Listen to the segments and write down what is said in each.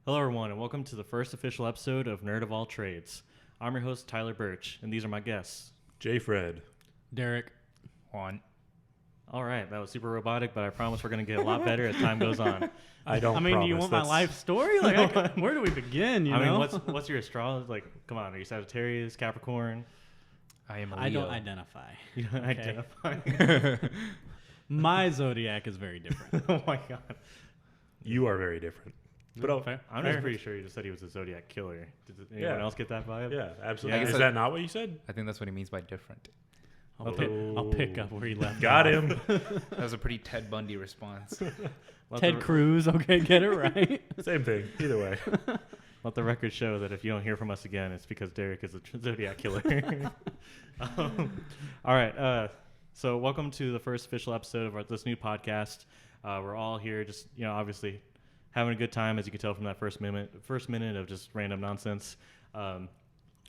Hello, everyone, and welcome to the first official episode of Nerd of All Trades. I'm your host, Tyler Birch, and these are my guests. J. Fred. Derek. Juan. All right, that was super robotic, but I promise we're going to get a lot better as time goes on. I mean, do you want my life story? Like, where do we begin? You know? What's your astrology? Like, come on, are you Sagittarius, Capricorn? I am a Leo. I don't identify. You don't Okay. identify? My zodiac is very different. Oh, my God. You are very different. But Fair. I'm just pretty sure you just said he was a Zodiac killer. Did anyone else get that vibe? yeah, absolutely. Yeah, Is that not what you said? I think that's what he means by different. I'll pick up where he left Got off. him. That was a pretty Ted Bundy response. Ted Cruz. Okay, get it right. Same thing. Either way. Let the record show that if you don't hear from us again, it's because Derek is a Zodiac killer. All right. So welcome to the first official episode of this new podcast. We're all here just, obviously having a good time, as you can tell from that first minute of just random nonsense. We're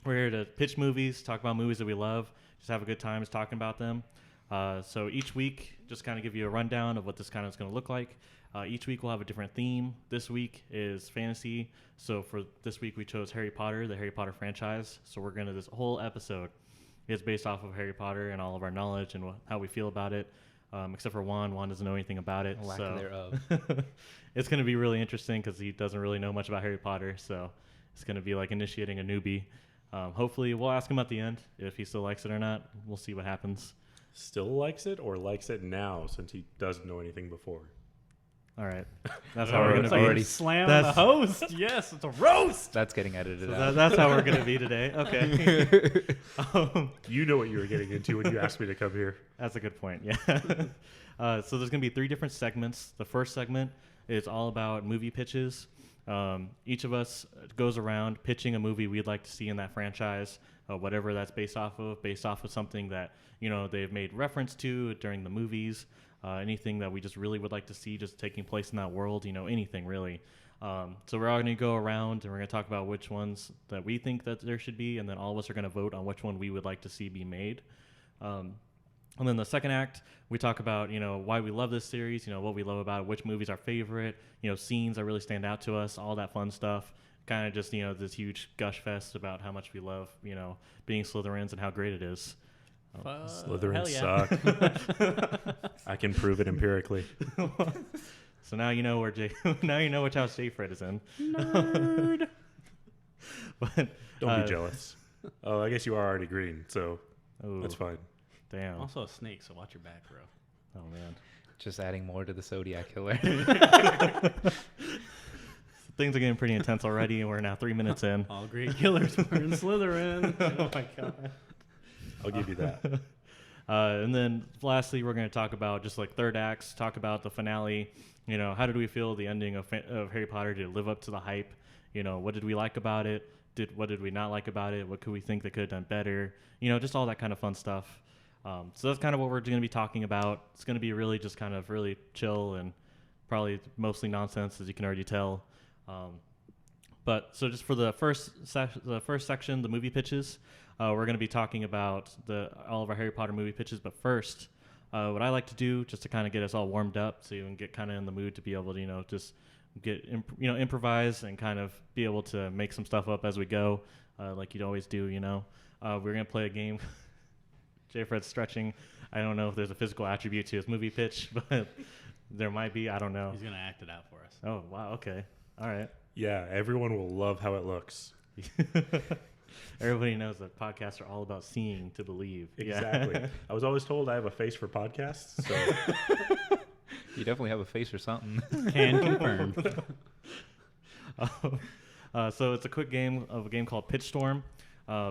here to pitch movies, talk about movies that we love, just have a good time just talking about them. So each week, just kind of give you a rundown of what this kind of is going to look like. Each week we'll have a different theme. This week is fantasy. So for this week we chose Harry Potter, the Harry Potter franchise. So this whole episode is based off of Harry Potter and all of our knowledge and how we feel about it. Except for Juan. Juan doesn't know anything about it. Lack so thereof. it's going to be really interesting because he doesn't really know much about Harry Potter. So it's going to be like initiating a newbie. Hopefully we'll ask him at the end if he still likes it or not. We'll see what happens. Still likes it or likes it now since he doesn't know anything before? All right. That's how we're going to be. Already Slam the host. Yes, it's a roast. That's getting edited So out. that's how we're going to be today. Okay. You know what you were getting into when you asked me to come here. That's a good point. Yeah. So there's going to be 3 different segments. The first segment is all about movie pitches. Each of us goes around pitching a movie we'd like to see in that franchise, whatever that's based off of something that, they've made reference to during the movies, anything that we just really would like to see just taking place in that world, anything really. So we're all going to go around and we're going to talk about which ones that we think that there should be, and then all of us are going to vote on which one we would like to see be made. And then the second act, we talk about, why we love this series, what we love about it, which movie's our favorite, scenes that really stand out to us, all that fun stuff. Kind of just, this huge gush fest about how much we love, being Slytherins and how great it is. Slytherins yeah. suck. I can prove it empirically. So now you know now you know which house J. Fred is in. Nerd. But Don't be jealous. Oh, I guess you are already green, so ooh, that's fine. Damn. Also a snake, so watch your back, bro. Oh, man. Just adding more to the Zodiac killer. Things are getting pretty intense already, and we're now 3 minutes in. All great killers were in Slytherin. Oh, my God. I'll give you that. And then lastly, we're going to talk about just like third acts, talk about the finale. How did we feel the ending of Harry Potter? Did it live up to the hype? What did we like about it? What did we not like about it? What could we think they could have done better? Just all that kind of fun stuff. So that's kind of what we're going to be talking about. It's going to be really just kind of really chill and probably mostly nonsense, as you can already tell. But so just for the first section, the movie pitches, we're going to be talking about all of our Harry Potter movie pitches. But first, what I like to do just to kind of get us all warmed up so you can get kind of in the mood to be able to, just get, improvise and kind of be able to make some stuff up as we go, like you'd always do, We're going to play a game. J. Fred's stretching. I don't know if there's a physical attribute to his movie pitch, but there might be. I don't know. He's going to act it out for us. Oh, wow. Okay. All right. Yeah, everyone will love how it looks. Everybody knows that podcasts are all about seeing to believe. Exactly. Yeah. I was always told I have a face for podcasts, so You definitely have a face or something. Can confirm. So it's a quick game called Pitch Storm.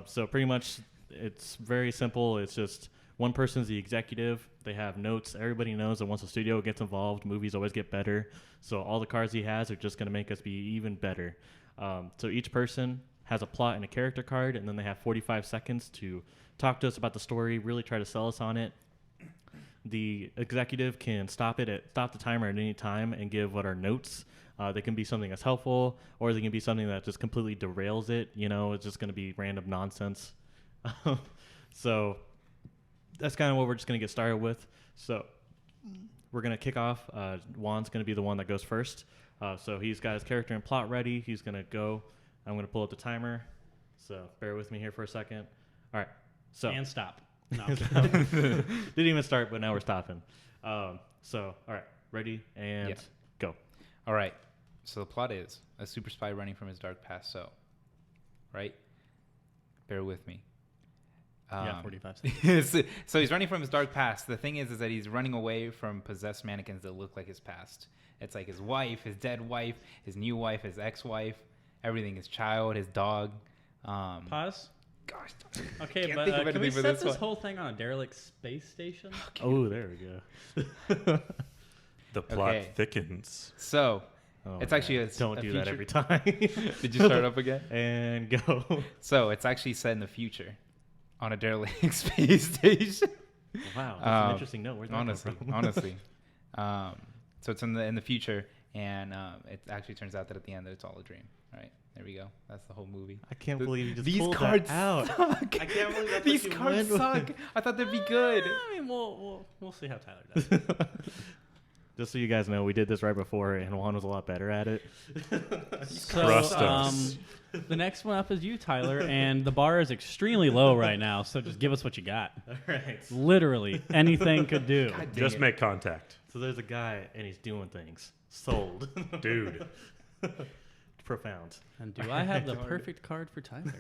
So pretty much it's very simple. It's just one person's the executive. They have notes. Everybody knows that once a studio gets involved, movies always get better. So all the cards he has are just going to make us be even better. So each person has a plot and a character card, and then they have 45 seconds to talk to us about the story, really try to sell us on it. The executive can stop the timer at any time and give what are notes. They can be something that's helpful, or they can be something that just completely derails it. It's just going to be random nonsense. So that's kind of what we're just going to get started with. So we're gonna kick off. Juan's gonna be the one that goes first. So he's got his character and plot ready. He's gonna go. I'm gonna pull up the timer. So bear with me here for a second. All right. So And stop. No. didn't even start, but now we're stopping. So all right, ready and go. All right. So the plot is a super spy running from his dark past. So, right? Bear with me. Yeah, 45 seconds. So he's running from his dark past. The thing is that he's running away from possessed mannequins that look like his past. It's like his wife, his dead wife, his new wife, his ex-wife, everything, his child, his dog. Pause. Gosh. Okay, Can't but think of can we anything for set this this one. whole thing on a derelict space station? Oh, there we go. The plot Okay. thickens. So Oh, it's actually a don't a do that future- every time. Did you start up again? And go. So it's actually set in the future on a derelict space station. Wow, that's an interesting note. Where's that come Honestly, from? honestly. So it's in the future, and it actually turns out that at the end that it's all a dream. All right, there we go. That's the whole movie. I can't believe you just These pulled cards that out. suck. I can't believe that's These what you cards went suck. with. I thought they'd be good. I mean, we'll see how Tyler does. Just so you guys know, we did this right before, and Juan was a lot better at it. Crust So, us. the next one up is you, Tyler, and the bar is extremely low right now. So just give us what you got. All right. Literally anything could do. God dang Just it. make contact. So there's a guy, and he's doing things. Sold. Dude. Profound. And do I have the perfect card for Tyler?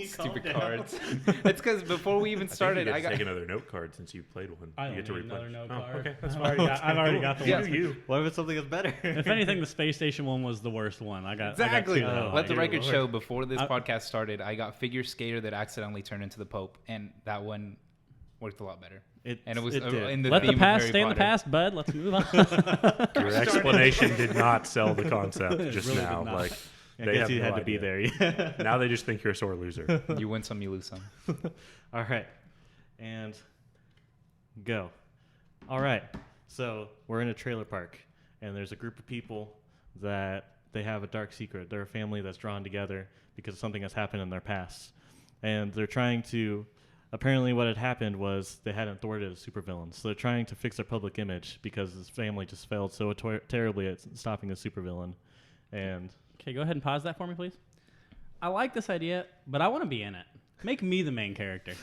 Stupid cards. It's because before we even started, I I think you got. get to take another note card since you played one. I you don't get to need another replenish. note Oh, card. okay, that's I've fine. already got the Yeah, one. you. What if it's something that's better? If anything, the space station one was the worst one. I got Exactly. I got two that I Let the like. record show before this I- podcast started, I got figure skater that accidentally turned into the Pope, and that one worked a lot better. And it was did. in the Let the theme of past Harry stay in the Potter. past, bud. Let's move on. Your explanation did not sell the concept just really now. did not. Like I they guess have you no had to be idea. there. Yeah. Now they just think you're a sore loser. You win some, you lose some. All right. And go. All right. So we're in a trailer park, and there's a group of people that they have a dark secret. They're a family that's drawn together because something has happened in their past. And they're trying to, apparently what had happened was they hadn't thwarted a supervillain. So they're trying to fix their public image because this family just failed so terribly at stopping a supervillain. And Okay, go ahead and pause that for me, please. I like this idea, but I want to be in it. Make me the main character.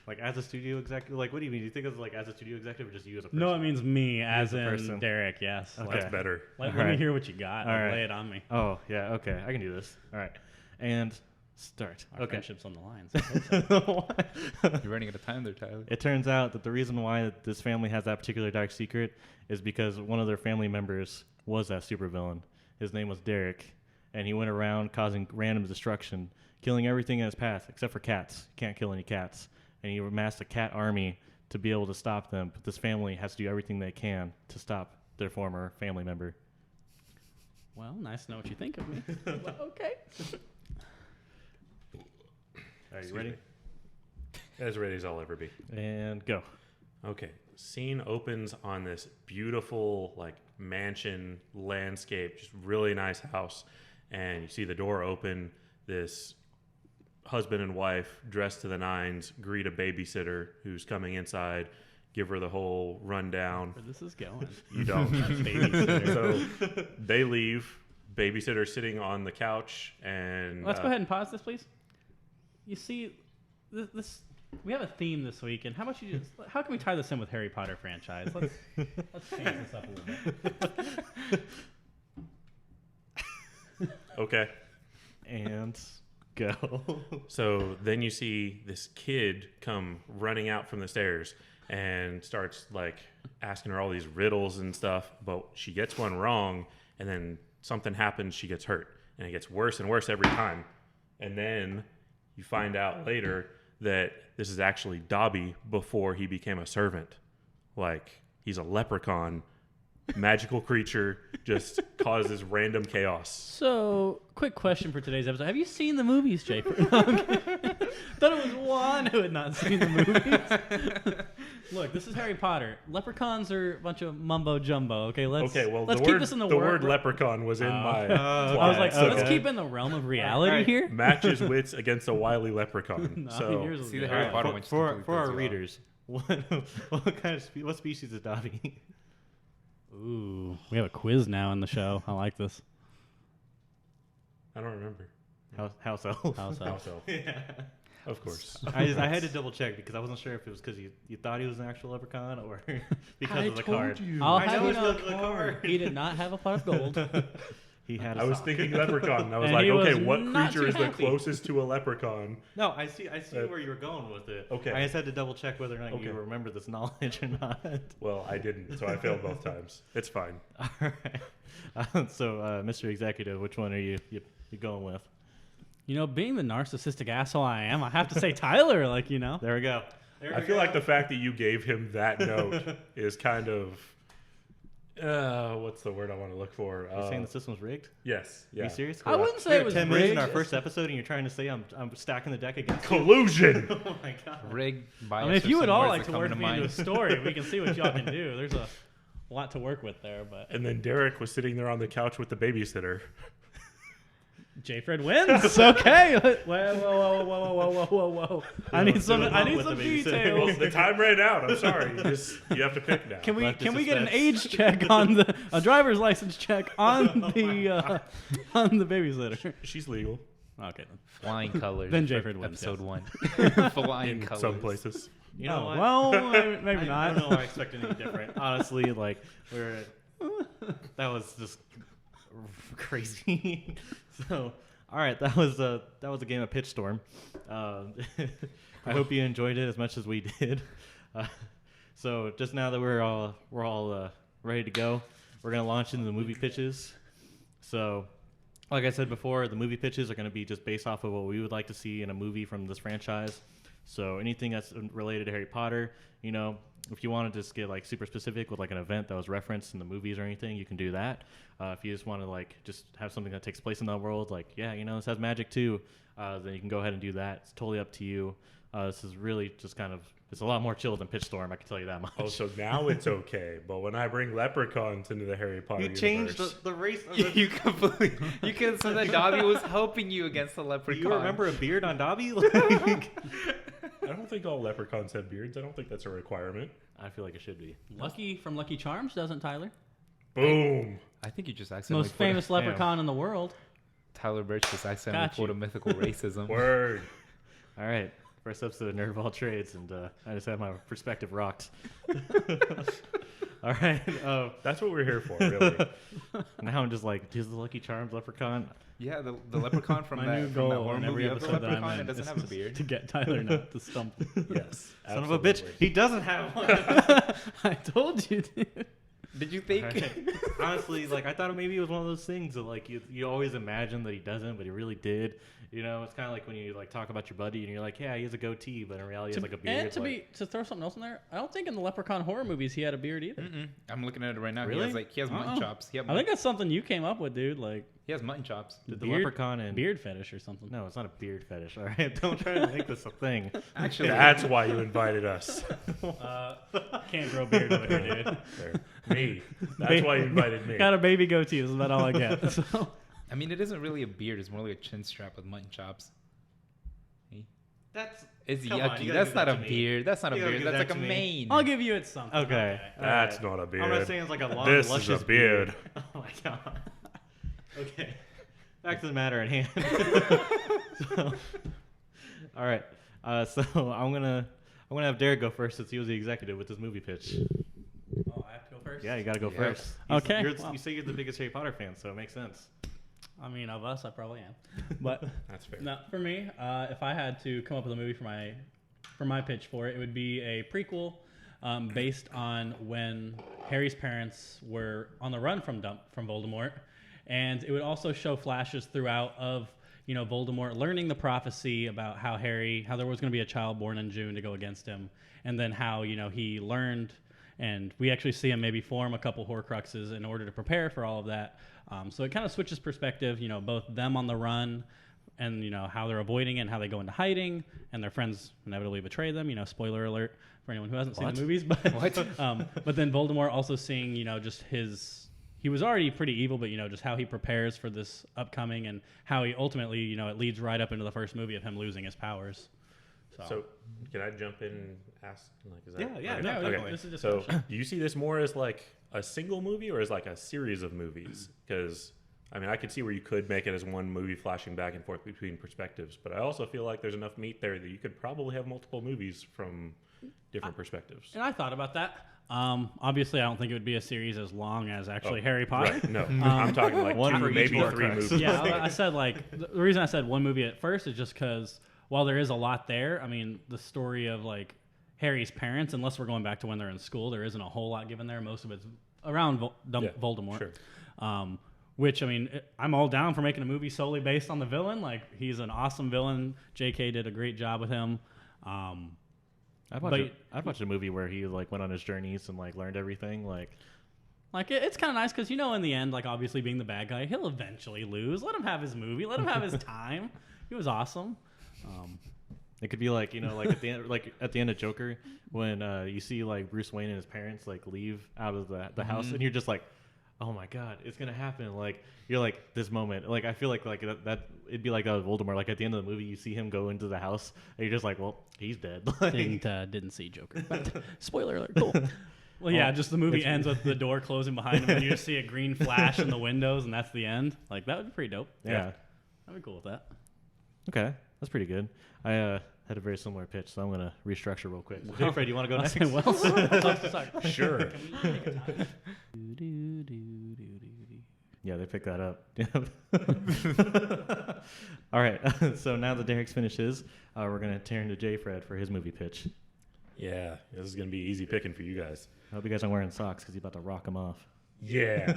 like as a studio executive, like what do you mean? Do you think of like as a studio executive or just you as a person? No, it means me, as a in person. Derek. Yes. Okay. That's better. Let All me right. hear what you got. All right. Lay it on me. Oh, yeah, okay. I can do this. All right. And start. Our Okay. friendship's on the line. So You're running out of time there, Tyler. It turns out that the reason why this family has that particular dark secret is because one of their family members was that supervillain. His name was Derek, and he went around causing random destruction, killing everything in his path except for cats. Can't kill any cats. And he amassed a cat army to be able to stop them, but this family has to do everything they can to stop their former family member. well, nice to know what you think of me. Well, okay. Are you Excuse ready? me. As ready as I'll ever be. And go. Okay. Scene opens on this beautiful like mansion landscape, just really nice house. And you see the door open. This husband and wife dressed to the nines greet a babysitter who's coming inside, give her the whole rundown. Where this is going. You don't. Babysitter. So they leave. Babysitter sitting on the couch, and Let's go ahead and pause this, please. You see, this we have a theme this week, and how about you just? How can we tie this in with Harry Potter franchise? Let's change this up a little bit. Okay. And go. So then you see this kid come running out from the stairs and starts like asking her all these riddles and stuff, but she gets one wrong, and then something happens, she gets hurt, and it gets worse and worse every time. And then you find out later that this is actually Dobby before he became a servant. Like, he's a leprechaun, magical creature, just causes random chaos. So, quick question for today's episode: have you seen the movies, Jay? Thought it was Juan who had not seen the movies. Look, this is Harry Potter. Leprechauns are a bunch of mumbo jumbo. Okay, let's the keep word, this in the word leprechaun was in my I was like, plot, let's so keep in the realm of reality Alright. here. matches wits against a wily leprechaun. No, So yours is See the good. Harry Alright, Potter one just for completely our throws you off. readers, what kind of what species is Dobby? Ooh, we have a quiz now in the show. I like this. I don't remember. House elf. House elf. House elf. Yeah. Of course. I had to double check because I wasn't sure if it was because you thought he was an actual leprechaun or because of the card. I'll I have know you it's know, the card. he did not have a pot of gold. He had. I was thinking leprechaun. And I was And like, he was okay, what not creature too is the happy. closest to a leprechaun? No, I see where you were going with it. Okay. I just had to double check whether or not Okay. you remember this knowledge or not. Well, I didn't, so I failed both times. It's fine. All right. So, Mr. Executive, which one are you going with? You know, being the narcissistic asshole I am, I have to say Tyler. Like, you know. There we go. I feel like the fact that you gave him that note is kind of what's the word I want to look for? You're saying the system's rigged? Yes. Are Yeah. you serious? I wouldn't say it was 10 minutes in rigged. our first episode, and you're trying to say I'm stacking the deck against you? Collusion. Oh my god. Rigged, I bias. mean, if or you would some all words like that to come work into me into a mind. story, we can see what y'all can do. There's a lot to work with there, but And then Derek was sitting there on the couch with the babysitter. J. Fred wins. Okay. Whoa. I need some with the babysitter. details. Well, the time ran out. I'm sorry. You have to pick now. Can we Practice get an suspense. age check on a driver's license check on the babysitter? She's legal Okay. Flying colors. Then for Jayford wins, Episode yes. 1. Flying in colors. some places. You know what? Well, maybe I not. don't know. I expected anything different. Honestly, like that was just crazy. So, all right, that was a game of Pitch Storm. I hope you enjoyed it as much as we did. So, just now that we're all ready to go, we're gonna launch into the movie pitches. So, like I said before, the movie pitches are gonna be just based off of what we would like to see in a movie from this franchise. So anything that's related to Harry Potter, you know, if you want to just get like super specific with like an event that was referenced in the movies or anything, you can do that. If you just want to like just have something that takes place in that world, like, yeah, you know, this has magic too, then you can go ahead and do that. It's totally up to you. This is really just kind of, it's a lot more chill than Pitch Storm, I can tell you that much. Oh, so now it's okay. But when I bring leprechauns into the Harry Potter You universe, changed the race. Of the, You completely. You could have said that Dobby was helping you against the do leprechaun. you remember a beard on Dobby? Like, I don't think all leprechauns have beards. I don't think that's a requirement. I feel like it should be. Lucky from Lucky Charms, doesn't Tyler? Boom. I think you just accidentally Most famous Damn. leprechaun in the world. Tyler Birch just accidentally Got pulled you. a mythical racism. Word. All right. First episode of Nerd of All Trades, and I just had my perspective rocked. All right. That's what we're here for, really. Now I'm just like, is the Lucky Charms leprechaun? Yeah, the leprechaun from My that, new from that goal horror in every movie of the episode that I'm leprechaun in that doesn't is have a just beard. to get Tyler not to stump. Yes. Son of a bitch. absolutely. He doesn't have one. I told you, dude. Did you think? Right. Honestly, like I thought maybe it was one of those things that like you always imagine that he doesn't, but he really did. You know, it's kind of like when you like talk about your buddy and you're like, yeah, he has a goatee, but in reality, he has like a beard. And like, to throw something else in there, I don't think in the Leprechaun horror movies he had a beard either. Mm-mm. I'm looking at it right now. Really? He has mutton Uh-uh. chops. I think that's something you came up with, dude. Like He has mutton chops. did the beard- leprechaun and beard fetish or something. No, it's not a beard fetish. All right, don't try to make this a thing. Actually, That's why you invited us. Can't grow beard over here, dude. There. Me. That's why you invited me. Got a baby goatee. This is about all I get. So. I mean, it isn't really a beard. It's more like a chin strap with mutton chops. That's It's Come on, yucky. you gotta That's give not that a to me. beard. That's not a You gotta beard. give That's that like a to me. mane. I'll give you it something. okay. That's all right. not a beard. I'm not saying it's like a long, This is luscious a beard. Oh my god. Okay. Back to the matter at hand. So, all right. So I'm gonna have Derek go first since he was the executive with this movie pitch. Oh, I have to go first? Yeah, you got to go Yeah. first. Okay, You're, well. You say you're the biggest Harry Potter fan, so it makes sense. I mean, of us, I probably am. But That's fair. no, for me, if I had to come up with a movie for my pitch for it, it would be a prequel based on when Harry's parents were on the run from Voldemort, and it would also show flashes throughout of Voldemort learning the prophecy about how there was going to be a child born in June to go against him, and then how he learned, and we actually see him maybe form a couple Horcruxes in order to prepare for all of that. So it kind of switches perspective, both them on the run and, how they're avoiding it and how they go into hiding and their friends inevitably betray them, spoiler alert for anyone who hasn't seen What? the movies. But, but then Voldemort also seeing, just he was already pretty evil, but, just how he prepares for this upcoming and how he ultimately, it leads right up into the first movie of him losing his powers. So can I jump in and ask? Like, is that Yeah, okay? no, Okay. this is a So discussion. do you see this more as like a single movie or as like a series of movies? Because I mean, I could see where you could make it as one movie flashing back and forth between perspectives, but I also feel like there's enough meat there that you could probably have multiple movies from different perspectives. And I thought about that. Obviously, I don't think it would be a series as long as actually Oh, Harry Potter. Right. No, I'm talking like One two, for each maybe Horcrux. three movies. Yeah, I said like the reason I said one movie at first is just because while there is a lot there, I mean the story of like Harry's parents, unless we're going back to when they're in school, there isn't a whole lot given there. Most of it's around Voldemort. Sure. Which I mean, I'm all down for making a movie solely based on the villain. Like he's an awesome villain. J.K. did a great job with him. I'd watch a movie where he like went on his journeys and like learned everything. Like It's kind of nice because in the end, like obviously being the bad guy, he'll eventually lose. Let him have his movie. Let him have his time. He was awesome. it could be like like at the end of Joker when you see like Bruce Wayne and his parents like leave out of the house and you're just like, oh my god, it's gonna happen. Like you're like this moment. Like I feel like that it'd be like that with Voldemort. Like at the end of the movie, you see him go into the house and you're just like, well, he's dead. Like, Didn't see Joker. But spoiler alert. Cool. Well, yeah, just the movie ends with the door closing behind him, and you just see a green flash in the windows, and that's the end. Like that would be pretty dope. yeah. I'd be cool with that. Okay, that's pretty good. I had a very similar pitch, so I'm gonna restructure real quick. So, Jay Fred, you want to go next? Well, Sure. Yeah, they picked that up. All right. So now that Derek's finished his, we're going to turn to Jay Fred for his movie pitch. Yeah, this is gonna be easy picking for you guys. I hope you guys aren't wearing socks because he's about to rock them off. Yeah.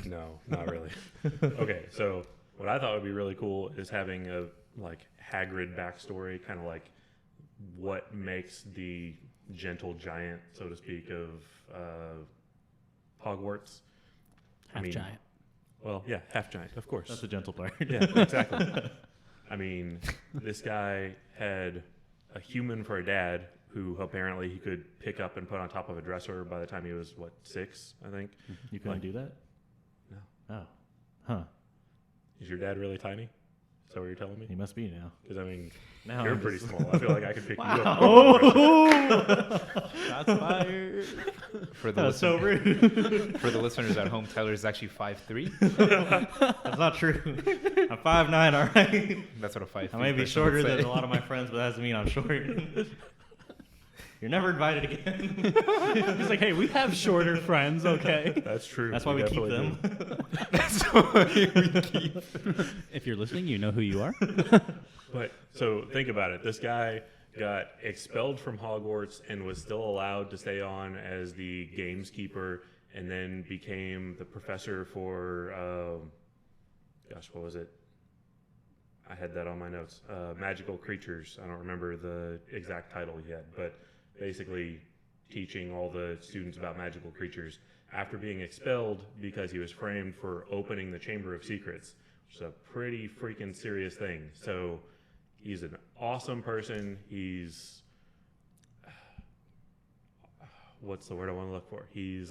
No, not really. Okay, so what I thought would be really cool is having a like Hagrid backstory, kind of like what makes the gentle giant, so to speak, of Hogwarts. half giant. Well, yeah, half giant, of course. That's the gentle part. Yeah, exactly. I mean, this guy had a human for a dad who apparently he could pick up and put on top of a dresser by the time he was, 6, I think. You couldn't do that? No. Oh. Huh. Is your dad really tiny? Is that what you're telling me? He must be now. Because, I mean, Now you're I'm pretty just- small. I feel like I could pick you up. Oh! Shots fired. For the That's so listener- rude. for the listeners at home, Tyler is actually 5'3". That's not true. I'm 5'9", all right? That's what a 5 I may be person would shorter say. than a lot of my friends, but that doesn't mean I'm short. You're never invited again. He's like, hey, we have shorter friends, okay? That's true. That's why we keep definitely them. do. That's why we keep. If you're listening, you know who you are. But so think about it. This guy got expelled from Hogwarts and was still allowed to stay on as the gameskeeper, and then became the professor for what was it? I had that on my notes. Magical creatures. I don't remember the exact title he had, but basically teaching all the students about magical creatures after being expelled because he was framed for opening the Chamber of Secrets, which is a pretty freaking serious thing. So he's an awesome person. He's what's the word I want to look for? He's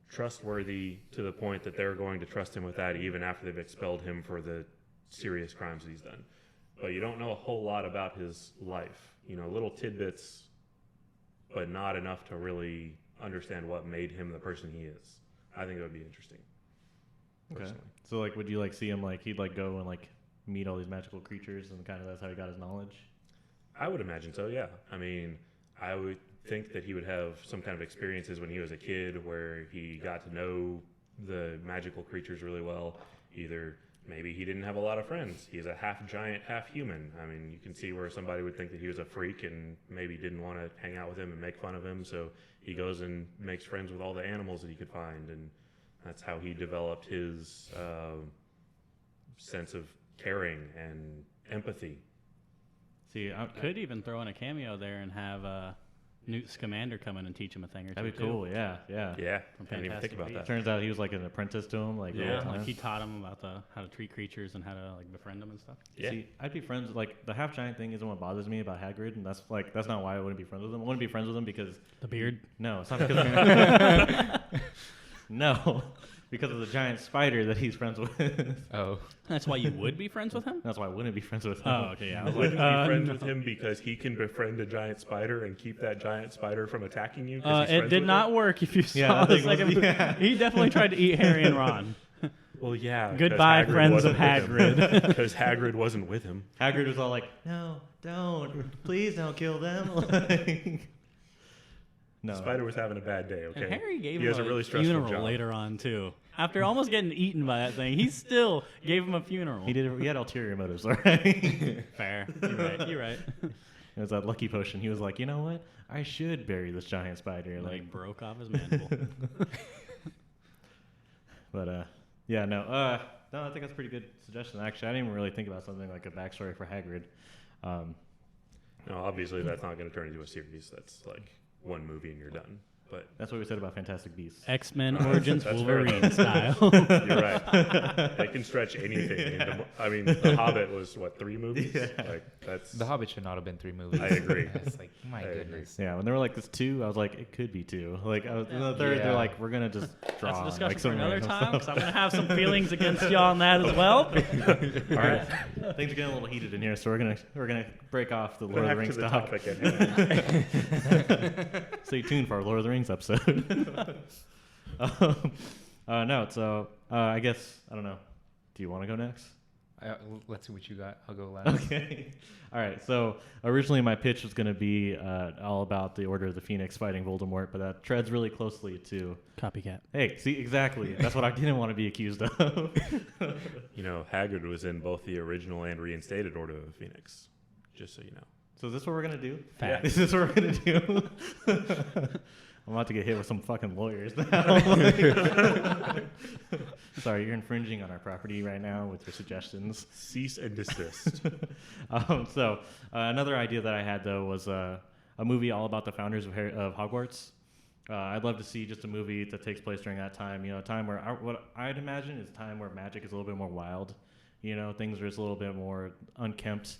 trustworthy to the point that they're going to trust him with that even after they've expelled him for the serious crimes that he's done. But you don't know a whole lot about his life. Little tidbits, but not enough to really understand what made him the person he is. I think it would be interesting. Okay. Personally. So, like, would you, see him, he'd, go and, meet all these magical creatures and kind of that's how he got his knowledge? I would imagine so, yeah. I mean, I would think that he would have some kind of experiences when he was a kid where he got to know the magical creatures really well. Either maybe he didn't have a lot of friends. He's a half giant, half human. I mean, you can see where somebody would think that he was a freak and maybe didn't want to hang out with him and make fun of him. So he goes and makes friends with all the animals that he could find. And that's how he developed his sense of caring and empathy. See, Could even throw in a cameo there and have Newt Scamander come in and teach him a thing or two. that'd be cool. Yeah. Yeah, From I didn't even think Fantastic about Beasts. that. Turns out he was, an apprentice to him, the Yeah, whole time. he taught him about how to treat creatures and how to befriend them and stuff. Yeah. See, I'd be friends the half giant thing isn't what bothers me about Hagrid, and that's not why I wouldn't be friends with him. I wouldn't be friends with him because The beard. no, it's not because No, because of the giant spider that he's friends with. Oh. That's why you would be friends with him? That's why I wouldn't be friends with him. Oh, okay, yeah. I was Wouldn't like, be friends no. with him because he can befriend a giant spider and keep that giant spider from attacking you? 'Cause he's It friends did with not it? work if you Yeah, saw that the thing was- second yeah. He definitely tried to eat Harry and Ron. Well, yeah. 'cause Goodbye, Hagrid friends of wasn't with him. Hagrid. Because Hagrid wasn't with him. Hagrid was all like, "No, don't, please don't kill them." Like, no, Spider was having a bad day, okay? And Harry gave he him has a a really stressful funeral job. later on, too. After almost getting eaten by that thing, he still gave him a funeral. he did. He had ulterior motives, all right. Fair. You're right. You're right. It was that lucky potion. He was like, you know what? I should bury this giant spider. Like, Like, broke off his mandible. but yeah, no, no. I think that's a pretty good suggestion. Actually, I didn't even really think about something like a backstory for Hagrid. No, obviously that's not going to turn into a series. That's like one movie and you're done. But That's what we said about Fantastic Beasts. X-Men Origins that's fair Wolverine enough. style. you're right. They can stretch anything. Into, I mean, The Hobbit was, what, 3 movies? Yeah. Like, that's... The Hobbit should not have been 3 movies. I agree. It's like, my I agree. goodness. Yeah, when they were like this 2, I was like, it could be 2. Like, I was, in the third, Yeah. they're like, we're gonna just draw. That's a discussion like, for some another random time, because stuff. I'm going to have some feelings against you on that as well. All right, things are getting a little heated in here, so we're gonna break off the Lord of the Back Rings to the talk. topic at hand. Stay tuned for our Lord of the Rings episode. No, so I guess I don't know. Do you want to go next? Let's see what you got. I'll go last. Okay. All right. So originally my pitch was going to be all about the Order of the Phoenix fighting Voldemort, but that treads really closely to. Copycat. Hey, see, exactly. That's what I didn't want to be accused of. You know, Hagrid was in both the original and reinstated Order of the Phoenix, just so you know. So is this what we're gonna do? Fact. This is what we're gonna do. I'm about to get hit with some fucking lawyers now. Sorry, you're infringing on our property right now with your suggestions. Cease and desist. Another idea that I had though was a movie all about the founders of Hogwarts. I'd love to see just a movie that takes place during that time. You know, a time where what I'd imagine is a time where magic is a little bit more wild. You know, things are just a little bit more unkempt.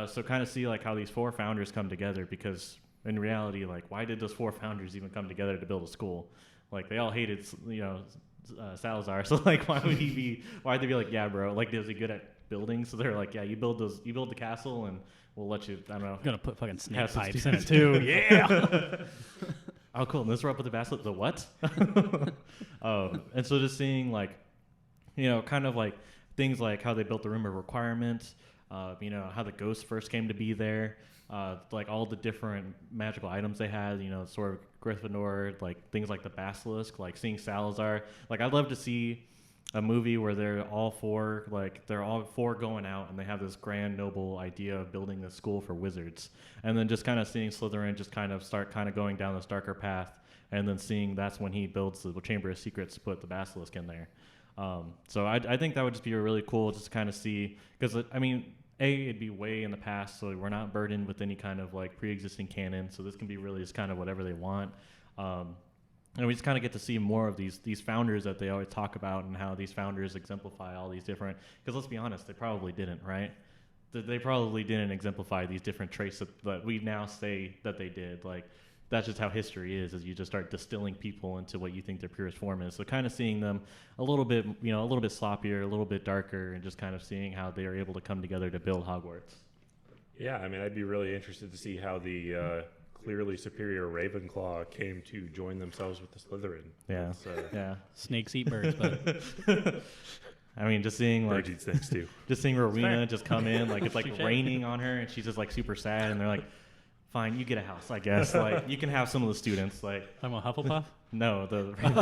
So kind of see like how these 4 founders come together, because in reality, like, why did those 4 founders even come together to build a school? Like, they all hated, Salazar. So like, why'd they be like, yeah, bro, like, is he good at building? So they're like, yeah, you build the castle and we'll let you, I don't know. I'm going to put fucking snake Have some pipes in it, students. too. Yeah. Oh, cool. And this we're up with the basilisk. The what? And so just seeing like, kind of like things like how they built the room of requirement, how the ghosts first came to be there, like all the different magical items they had, sort of Gryffindor, like things like the basilisk, like seeing Salazar. Like, I'd love to see a movie where they're all 4 going out and they have this grand noble idea of building this school for wizards, and then just kind of seeing Slytherin just kind of start kind of going down this darker path, and then seeing that's when he builds the Chamber of Secrets to put the basilisk in there. So I think that would just be really cool just to kind of see, because I mean, it'd be way in the past, so we're not burdened with any kind of like pre-existing canon, so this can be really just kind of whatever they want. And we just kind of get to see more of these founders that they always talk about, and how these founders exemplify all these different, because let's be honest, they probably didn't, right? They probably didn't exemplify these different traits that we now say that they did. Like, that's just how history is you just start distilling people into what you think their purest form is. So kind of seeing them a little bit sloppier, a little bit darker, and just kind of seeing how they are able to come together to build Hogwarts. Yeah, I mean, I'd be really interested to see how the clearly superior Ravenclaw came to join themselves with the Slytherin. Yeah, yeah. Snakes eat birds, but I mean, just seeing like Birds eat snakes too. just seeing Rowena fair. just come in, like it's like Touche. raining on her, and she's just like super sad, and they're like, "Fine, you get a house, I guess. Like, you can have some of the students." Like, talking about Hufflepuff? no, the I'm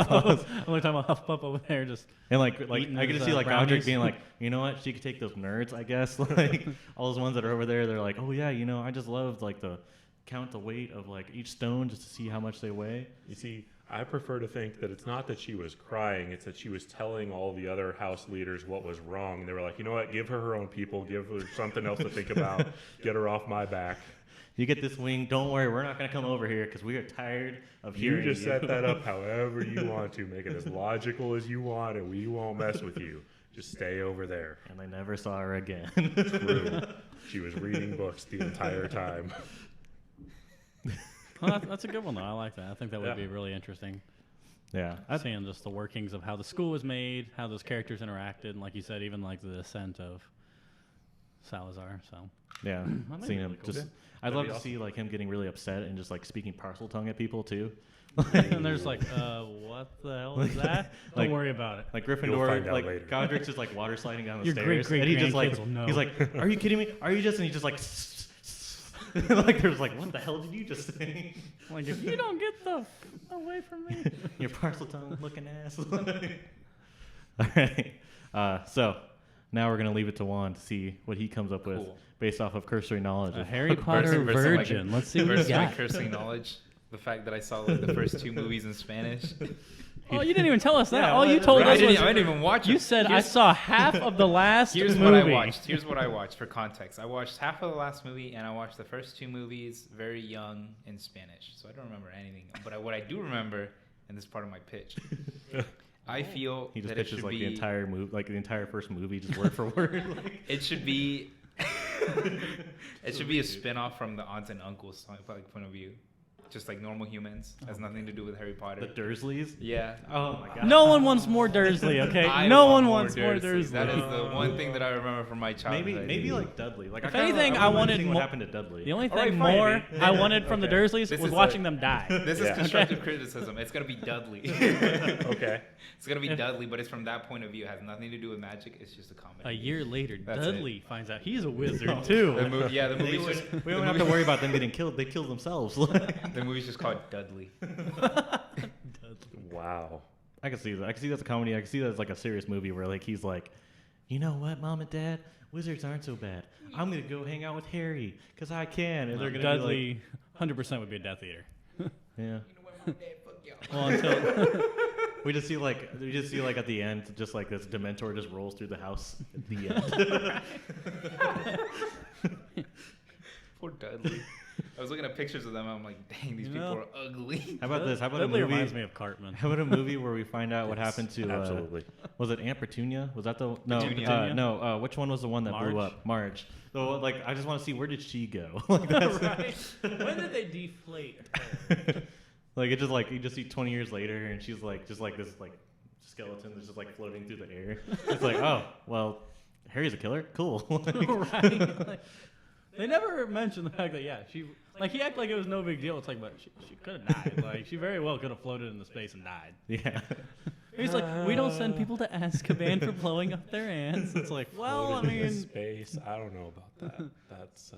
only talking about Hufflepuff over there, just and like Eating I get his, to see like brownies. Godric being like, you know what? She could take those nerds, I guess. Like all those ones that are over there, they're like, oh yeah, I just love like the count the weight of like each stone just to see how much they weigh. You see, I prefer to think that it's not that she was crying, it's that she was telling all the other house leaders what was wrong. They were like, you know what, give her her own people, give her something else to think about, get her off my back. You get this wing. Don't worry, we're not gonna come over here because we are tired of You hearing just set that up however you want to, make it as logical as you want, and we won't mess with you. Just stay over there. And I never saw her again. True. She was reading books the entire time. well, that's a good one though. I like that. I think that would Yeah. be really interesting. Yeah. Seeing just the workings of how the school was made, how those characters interacted, and like you said, even like the descent of Salazar. So Yeah. That might Seeing be him really cool. just. Yeah. I'd That'd love be to awesome. see like him getting really upset and just like speaking parcel tongue at people too. and there's like, what the hell is that? Like- Don't worry about it. Like You'll Gryffindor, find out like later. Godric's just like water sliding down the Your stairs, and he just like great-grandkids will know. he's like, "Are you kidding me? Are you just?" And he just like, like there's like, "What the hell did you just say?" Like, if you don't get the away from me. Your parcel tongue looking ass. All right. So now we're gonna leave it to Juan to see what he comes up with Cool. based off of cursory knowledge. A of- Harry Potter versus, like, virgin. Let's see what we Versus my got. cursing knowledge. The fact that I saw like the first 2 movies in Spanish. Oh, you didn't even tell us that. Yeah, All well, you that's told right. us I was didn't even watch you it. said I Here's- saw half of the last Here's movie. what I watched. Here's what I watched for context. I watched half of the last movie, and I watched the first 2 movies very young in Spanish. So I don't remember anything. But what I do remember, and this is part of my pitch, I feel he just that it pitches should like be the entire movie, like the entire first movie, just word for word. Like. it should be it should be a spin-off from the aunts and uncles point of view. Just like normal humans. Has nothing to do with Harry Potter. The Dursleys. Yeah. Oh my god. No one wants more Dursley, okay? I No want one wants more Dursley. That is the one thing that I remember from my childhood. Maybe like Dudley. Like If I kinda- anything, I I wouldn't mind wanted seeing mo- what happened to Dudley. The only All right, thing fine, more maybe. I wanted from the Okay. Dursleys This was is watching a- them die. This is Yeah. constructive criticism. It's gonna be Dudley. Okay. It's gonna be Dudley, but it's from that point of view. It has nothing to do with magic. It's just a comedy. A year later, That's Dudley finds out he's a wizard No. The too. movie, yeah, the They movie's wouldn't- just we don't have to worry about them getting killed. They kill themselves. the movie's just called Dudley. Wow. I can see that. I can see that's a comedy. I can see that as like a serious movie where like he's like, you know what, Mom and Dad, wizards aren't so bad. I'm gonna go hang out with Harry because I can, and they're gonna Dudley, 100% would be a Death Eater. be like, yeah. Well, until We just see like at the end, just like this Dementor just rolls through the house. At the end. Poor Dudley. I was looking at pictures of them. I'm like, dang, these You people know, are ugly. How about this? How about Dudley a movie? reminds me of Cartman. How about a movie where we find out what Yes, happened to? absolutely. Was it Aunt Petunia? Was that the no? Petunia. No. Which one was the one that blew Marge? up? Marge. So like, I just want to see where did she go? Like that's Right. When did they deflate? like it just like you just see 20 years later and she's like just like this like skeleton that's just like floating through the air. It's like, oh well, Harry's a killer. Cool. Like, Right. Like, they never mentioned the fact that he acted like it was no big deal. It's like, but she could have died. Like she very well could have floated into space and died. yeah. He's like, we don't send people to Azkaban for blowing up their ants. It's like, well, I Floated into mean, space. I don't know about that. That's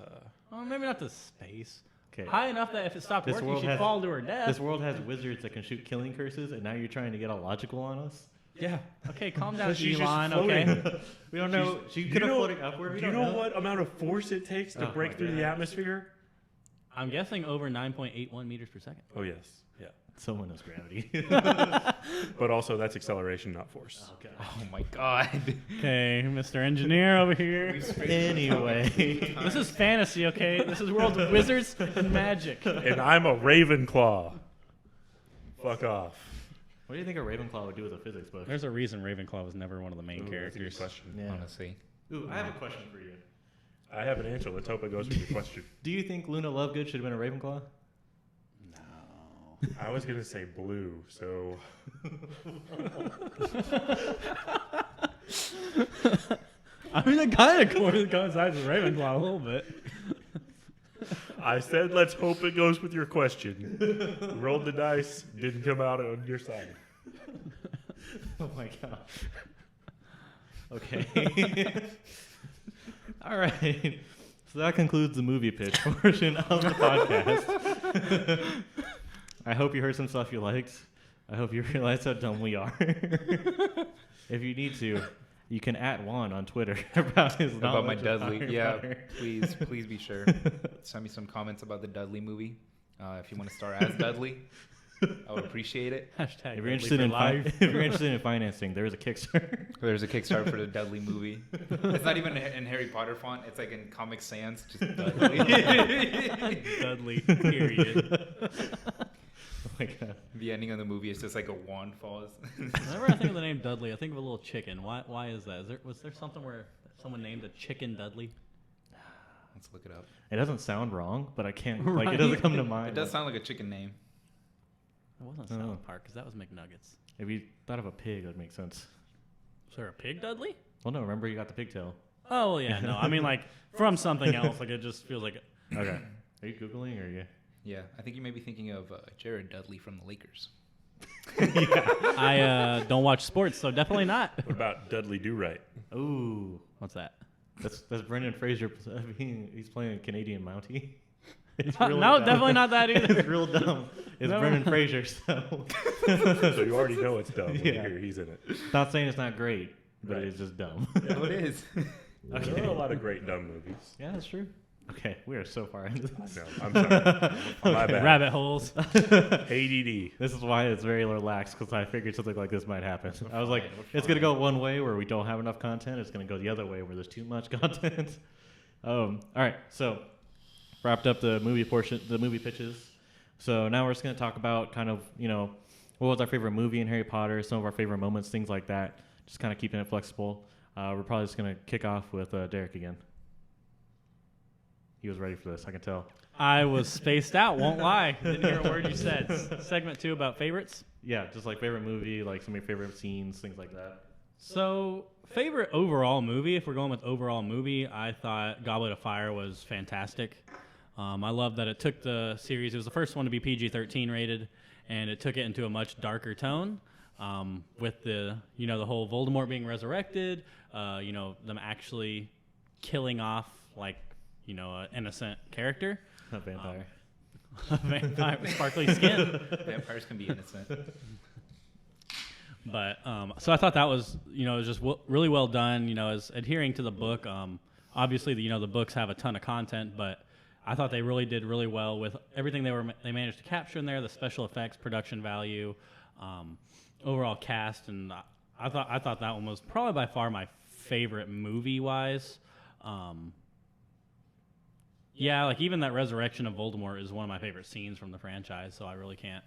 well, maybe not to space. Okay. High enough that if it stopped This working, world she'd has- fall to her death. This world has wizards that can shoot killing curses, and now you're trying to get all logical on us. Yeah. Okay, calm down, But she's just Elon. floating. Okay. We don't know. She You could have know- floated upward. We Do you don't know what amount of force it takes to Oh break my through the God. atmosphere? I'm guessing over 9.81 meters per second. Oh yes, yeah. Someone knows gravity. But also that's acceleration, not force. Okay. Oh my god. Okay, Mr. Engineer over here. Anyway. This is fantasy, okay? This is world of wizards and magic. And I'm a Ravenclaw. Fuck off. What do you think a Ravenclaw would do with a physics book? There's a reason Ravenclaw was never one of the main Ooh, that's a good characters. question. Yeah. Honestly. Ooh, I have a question for you. I have an answer. Let's hope it goes with your question. Do you think Luna Lovegood should have been a Ravenclaw? No. I was gonna say blue, so I mean, it kind of coincides with Ravenclaw a little bit. I said let's hope it goes with your question. Rolled the dice, didn't come out on your side. Oh my god. Okay. All right. So that concludes the movie pitch portion of the podcast. I hope you heard some stuff you liked. I hope you realize how dumb we are. If you need to, you can @ Juan on Twitter about his About my knowledge of Dudley. Harry Yeah, Potter. please be sure. Send me some comments about the Dudley movie. If you want to star as Dudley, I would appreciate it. Hashtag If you're Dudley interested for in life. if you're interested in financing, there is a Kickstarter. There's a Kickstarter for the Dudley movie. It's not even in Harry Potter font. It's like in Comic Sans, just Dudley. Dudley, period. Oh my god. The ending of the movie is just like a wand falls. Whenever I think of the name Dudley, I think of a little chicken. Why is that? Was there something where someone named a chicken Dudley? Let's look it up. It doesn't sound wrong, but I can't like it Right? doesn't come to mind. It does sound like a chicken name. It wasn't Oh. South Park because that was McNuggets. If you thought of a pig, that would make sense. Was there a pig, Dudley? Well, no, remember you got the pigtail. Oh, well, yeah, no. I mean, like, from something else. Like, it just feels like... Okay. Are you Googling or are you? Yeah, I think you may be thinking of Jared Dudley from the Lakers. I don't watch sports, so definitely not. What about Dudley Do Right? Ooh. What's that? That's Brendan Fraser. He's playing a Canadian Mountie. It's No, really dumb. definitely not that either. It's real dumb. It's No. Brendan Fraser, so. So you already know it's dumb when you Yeah. hear he's in it. Not saying it's not great, but Right. it's just dumb. Oh, it is. Okay. There are a lot of great dumb movies. Yeah, that's true. Okay, we are so far into this. No, I'm sorry. My bad. Rabbit holes. ADD. This is why it's very relaxed, because I figured something like this might happen. I was like, fine, we're it's going to fine. go one way where we don't have enough content. It's going to go the other way where there's too much content. All right, so wrapped up the movie portion, the movie pitches. So now we're just going to talk about kind of, what was our favorite movie in Harry Potter, some of our favorite moments, things like that. Just kind of keeping it flexible. We're probably just going to kick off with Derek again. He was ready for this, I can tell. I was spaced out, won't lie. Didn't hear a word you said. Segment 2 about favorites. Yeah, just like favorite movie, like some of your favorite scenes, things like that. So, favorite overall movie, if we're going with overall movie, I thought Goblet of Fire was fantastic. I love that it took the series, it was the first one to be PG-13 rated, and it took it into a much darker tone. With the whole Voldemort being resurrected, them actually killing off, like, an innocent character. A vampire. A vampire with sparkly skin. Vampires can be innocent. But so I thought that was just really well done. As adhering to the book. Obviously, the books have a ton of content, but I thought they really did really well with everything they managed to capture in there. The special effects, production value, overall cast, and I thought that one was probably by far my favorite movie wise. Yeah, like even that resurrection of Voldemort is one of my favorite scenes from the franchise. So I really can't.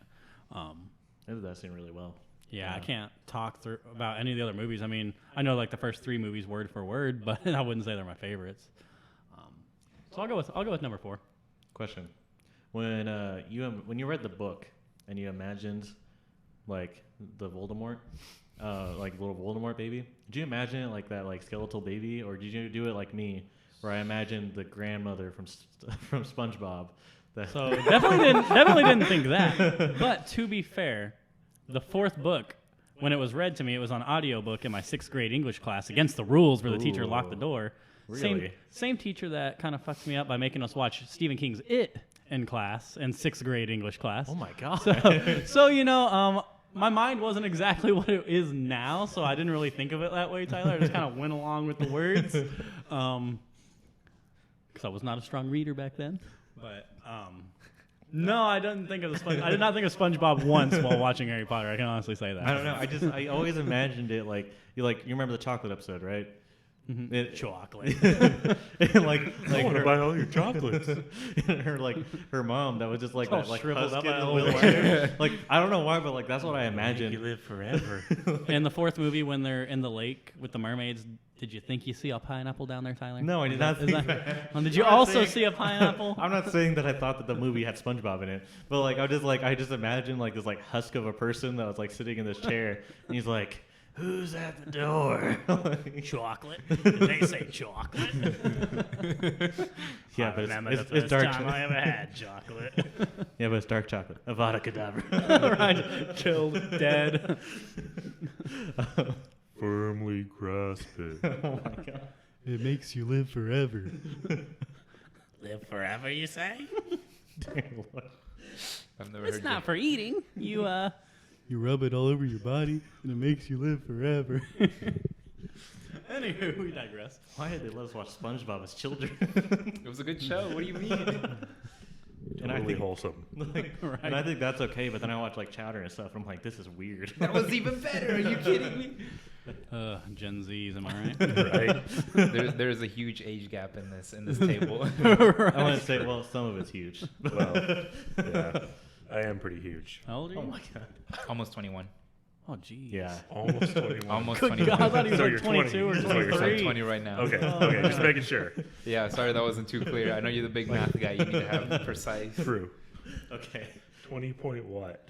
They did that scene really well. Yeah, I can't talk through about any of the other movies. I mean, I know like the first 3 movies word for word, but I wouldn't say they're my favorites. So I'll go with number 4. Question: when you read the book and you imagined like the Voldemort, like little Voldemort baby, did you imagine it like that, like skeletal baby, or did you do it like me, where I imagined the grandmother from SpongeBob? So definitely didn't think that. But to be fair, the 4th book, when it was read to me, it was on audiobook in my 6th grade English class against the rules where the teacher locked the door. Really? Same teacher that kind of fucked me up by making us watch Stephen King's It in class, in 6th grade English class. Oh my god! So my mind wasn't exactly what it is now, so I didn't really think of it that way, Tyler. I just kind of went along with the words, because I was not a strong reader back then. But no, I didn't think of I did not think of SpongeBob once while watching Harry Potter. I can honestly say that. I don't know. I always imagined it like you remember the chocolate episode, right? Mm-hmm. Chocolate. And like I want to her, buy all your chocolates. and her mom that was just like All that, like shriveled husky up in the out of wheelchair. Like I don't know why, but like that's what I You imagined. live forever. In the 4th movie, when they're in the lake with the mermaids, did you think you see a pineapple down there, Tyler? No, I did not think that. Did you I'm not also saying- see a pineapple? I'm not saying that I thought that the movie had SpongeBob in it, but like I just imagined like this like husk of a person that was like sitting in this chair, and he's like, "Who's at the door?" Chocolate. Did they say chocolate? Yeah, I but remember it's the first dark. time I ever had chocolate. Yeah, but it's dark chocolate. Avada Kedavra. Right, killed, dead. Firmly grasp it. Oh my god. It makes you live forever. Live forever, you say? I've never It's heard not for eating. You rub it all over your body, and it makes you live forever. Anywho, we digress. Why did they let us watch SpongeBob as children? It was a good show. What do you mean? And I Totally think wholesome. like, and I think that's okay, but then I watch like Chowder and stuff, and I'm like, this is weird. That was even better. Are you kidding me? Gen Zs, am I right? Right? There's a huge age gap in this table. I want to say, well, some of it's huge. Well, yeah. I am pretty huge. How old are you? Oh my god. Almost 21. Oh, geez. Yeah. Almost 21. Almost Good 21. God, I thought he was So like you're 22 or 20. So you're 23. I'm 20 right now. Okay, okay, just making sure. Yeah, sorry that wasn't too clear. I know you're the big math guy. You need to have precise. True. Okay. 20 point what?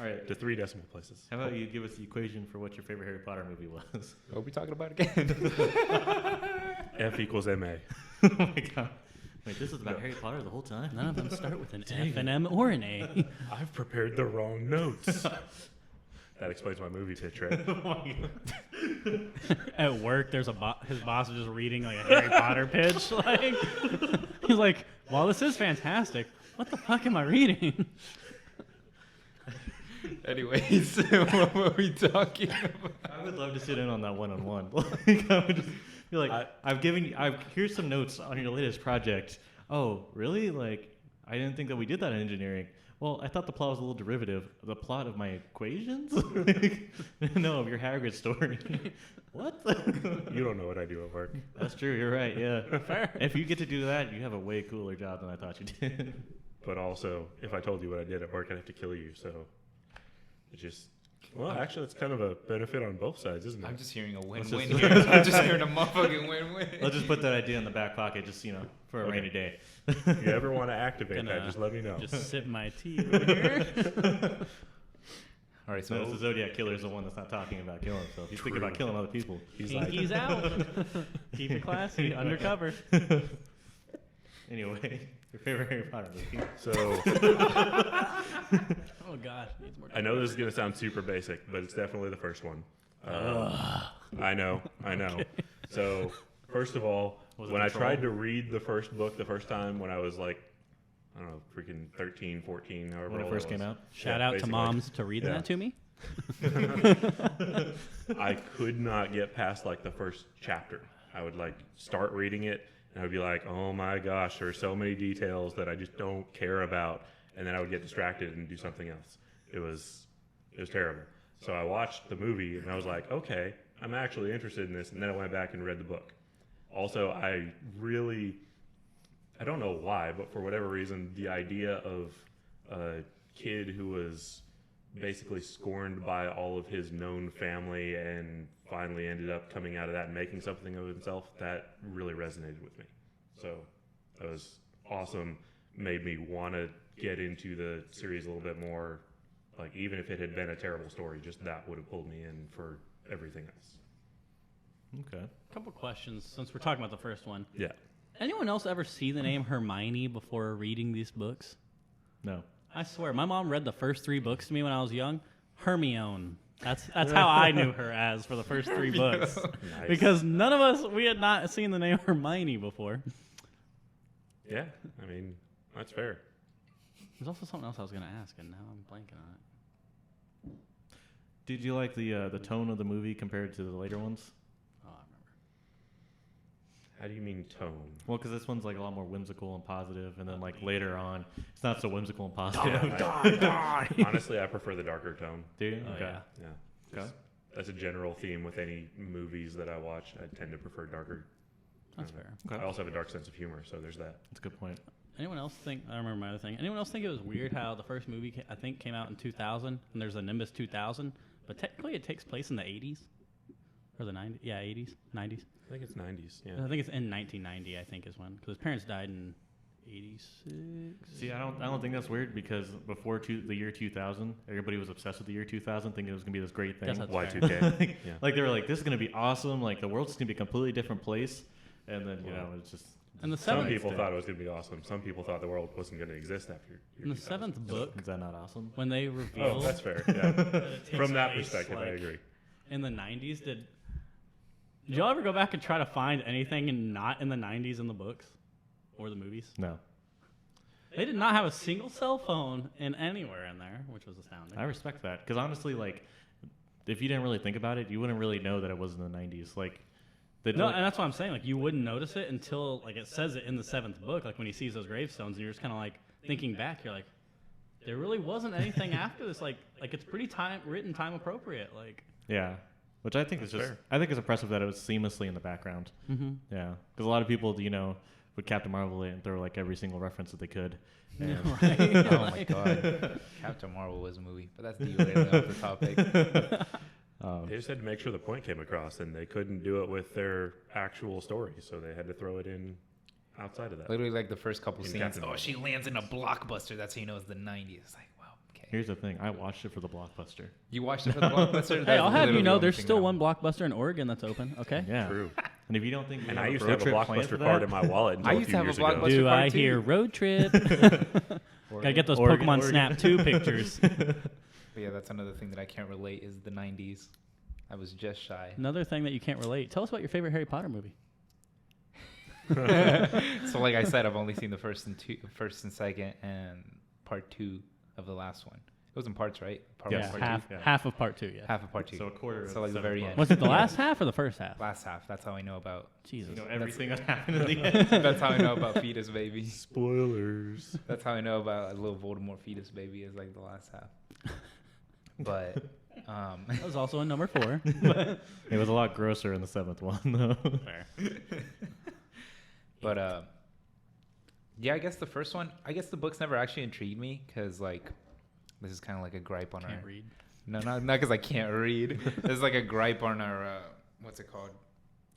All right. to 3 decimal places. How about you give us the equation for what your favorite Harry Potter movie was? What are we talking about again? F equals MA. Oh my god. Wait, this is about Harry Potter the whole time? None of them start with an F, an M, or an A. I've prepared the wrong notes. That explains my movie pitch, right? Oh my god. At work, there's his boss is just reading like a Harry Potter pitch. Like he's like, "Well, this is fantastic. What the fuck am I reading?" Anyways, what were we talking about? I would love to sit in on that one-on-one. Like, I would just be like, here's some notes on your latest project. Oh, really? Like, I didn't think that we did that in engineering. Well, I thought the plot was a little derivative. The plot of my equations? No, of your Hagrid story. What? You don't know what I do at work. That's true. You're right. Yeah. Fair. If you get to do that, you have a way cooler job than I thought you did. But also, if I told you what I did at work, I'd have to kill you. So it just, well, actually, it's kind of a benefit on both sides, isn't it? I'm just hearing a Let's win-win just- here. I'm just hearing a motherfucking win-win. Let's just put that idea in the back pocket, just, for a Okay. rainy day. If you ever want to activate that, Gonna just let me know. Just sip my tea over here. All right, So so the Zodiac Killer is the one that's not talking about killing himself. He's thinking True. about killing other people. He's like, Pinky's out. Keep it classy, undercover. Anyway, your favorite Harry Potter movie. so Oh God, needs more. I know this is going to sound super basic, but it's definitely the first one. I know. So first of all, Was it when the I troll? tried to read the first book the first time when I was like, I don't know, freaking 13, 14, however When it old first I came was. out. Shout Yeah, out to basically. moms to reading Yeah. that to me. I could not get past like the first chapter. I would like start reading it and I would be like, oh my gosh, there are so many details that I just don't care about. And then I would get distracted and do something else. It was terrible. So I watched the movie and I was like, okay, I'm actually interested in this. And then I went back and read the book. Also, I don't know why, but for whatever reason, the idea of a kid who was basically scorned by all of his known family and finally ended up coming out of that and making something of himself, that really resonated with me. So that was awesome. Made me want to get into the series a little bit more. Like, even if it had been a terrible story, just that would have pulled me in for everything else. Okay. Couple questions since we're talking about the first one. Yeah. Anyone else ever see the name Hermione before reading these books? No. I swear, my mom read the first 3 books to me when I was young. Hermione. That's how I knew her as for the first 3 books. Nice. Because none of us, we had not seen the name Hermione before. Yeah, I mean, that's fair. There's also something else I was going to ask, and now I'm blanking on it. Did you like the tone of the movie compared to the later ones? Oh, I remember. How do you mean tone? Well, because this one's like a lot more whimsical and positive, and then like later on, it's not so whimsical and positive. Honestly, I prefer the darker tone. Do you? Oh, Okay. yeah. Yeah. Okay. Just- That's a general theme with any movies that I watch. I tend to prefer darker. That's fair. Okay. I also have a dark sense of humor, so there's that. That's a good point. Anyone else think, I remember my other thing, anyone else think it was weird how the first movie, I think, came out in 2000, and there's a Nimbus 2000, but technically it takes place in the 80s? Or the 90s? Yeah, 80s? 90s? I think it's 90s. Yeah. I think it's in 1990, I think, is when, because his parents died in 86. See, I don't think that's weird because before the year 2000, everybody was obsessed with the year 2000, thinking it was gonna be this great thing. Guess that's Y2K. like, Yeah. like they were like, this is gonna be awesome. Like the world's gonna be a completely different place, and then it's just. And the Some seventh, people thought it was going to be awesome. Some people thought the world wasn't going to exist after. in the 2000. 7th book, Is that not awesome? when they Oh, reveal that's fair. Yeah. that it takes From that place, perspective, I like, agree. in the 90s, did y'all ever go back and try to find anything not in the 90s in the books or the movies? No. They did not have a single cell phone in anywhere in there, which was astounding. I respect that because honestly, like, if you didn't really think about it, you wouldn't really know that it was in the 90s. Like, No, and that's what I'm saying. Like, you wouldn't notice it until, like, it says it in the 7th book. Like, when he sees those gravestones, and you're just kind of like thinking back. You're like, there really wasn't anything after this. Like it's pretty written time appropriate. Like, yeah, which I think is just. fair. I think it's impressive that it was seamlessly in the background. Yeah, because a lot of people, would Captain Marvel it and throw like every single reference that they could. And right? Oh my god, Captain Marvel was a movie, but that's derailing off the topic. They just had to make sure the point came across, and they couldn't do it with their actual story, so they had to throw it in outside of that. Literally, like the first couple In scenes. Captain Oh, Marvel. she lands in a blockbuster. That's how you know it's the '90s. It's like, wow, okay. Here's the thing. I watched it for the Blockbuster. You watched it for the Blockbuster? Hey, That's I'll have literally you the know, only there's thing still that one Blockbuster in Oregon that's open. Okay. Yeah. True. And if you don't think we And have I used a to road have a trip planned for Blockbuster that, card in my wallet until I a used few to have a years ago. Blockbuster Do card I too. hear road trip? Gotta get those Oregon, Pokemon Oregon. Snap 2 pictures. But yeah, that's another thing that I can't relate is the 90s. I was just shy. Another thing that you can't relate. Tell us about your favorite Harry Potter movie. So like I said, I've only seen the first and second and part 2 of the last one. It was in parts, right? Part Yes. one, Yeah, part half, two. Yeah. half of part 2, yeah. half of part 2. So a quarter. So of like the seven very books. end. Was it the last half or the first half? Last half. That's how I know about. Jesus. You know everything that happened in the end. That's how I know about fetus baby. Spoilers. That's how I know about a little Voldemort fetus baby is like the last half. But That was also in number 4. It was a lot grosser in the 7th one, though. Fair. but yeah, I guess the first one. I guess the books never actually intrigued me because like this is kind of like a gripe on Can't our. read. No, not because I can't read. This is like a gripe on our. What's it called?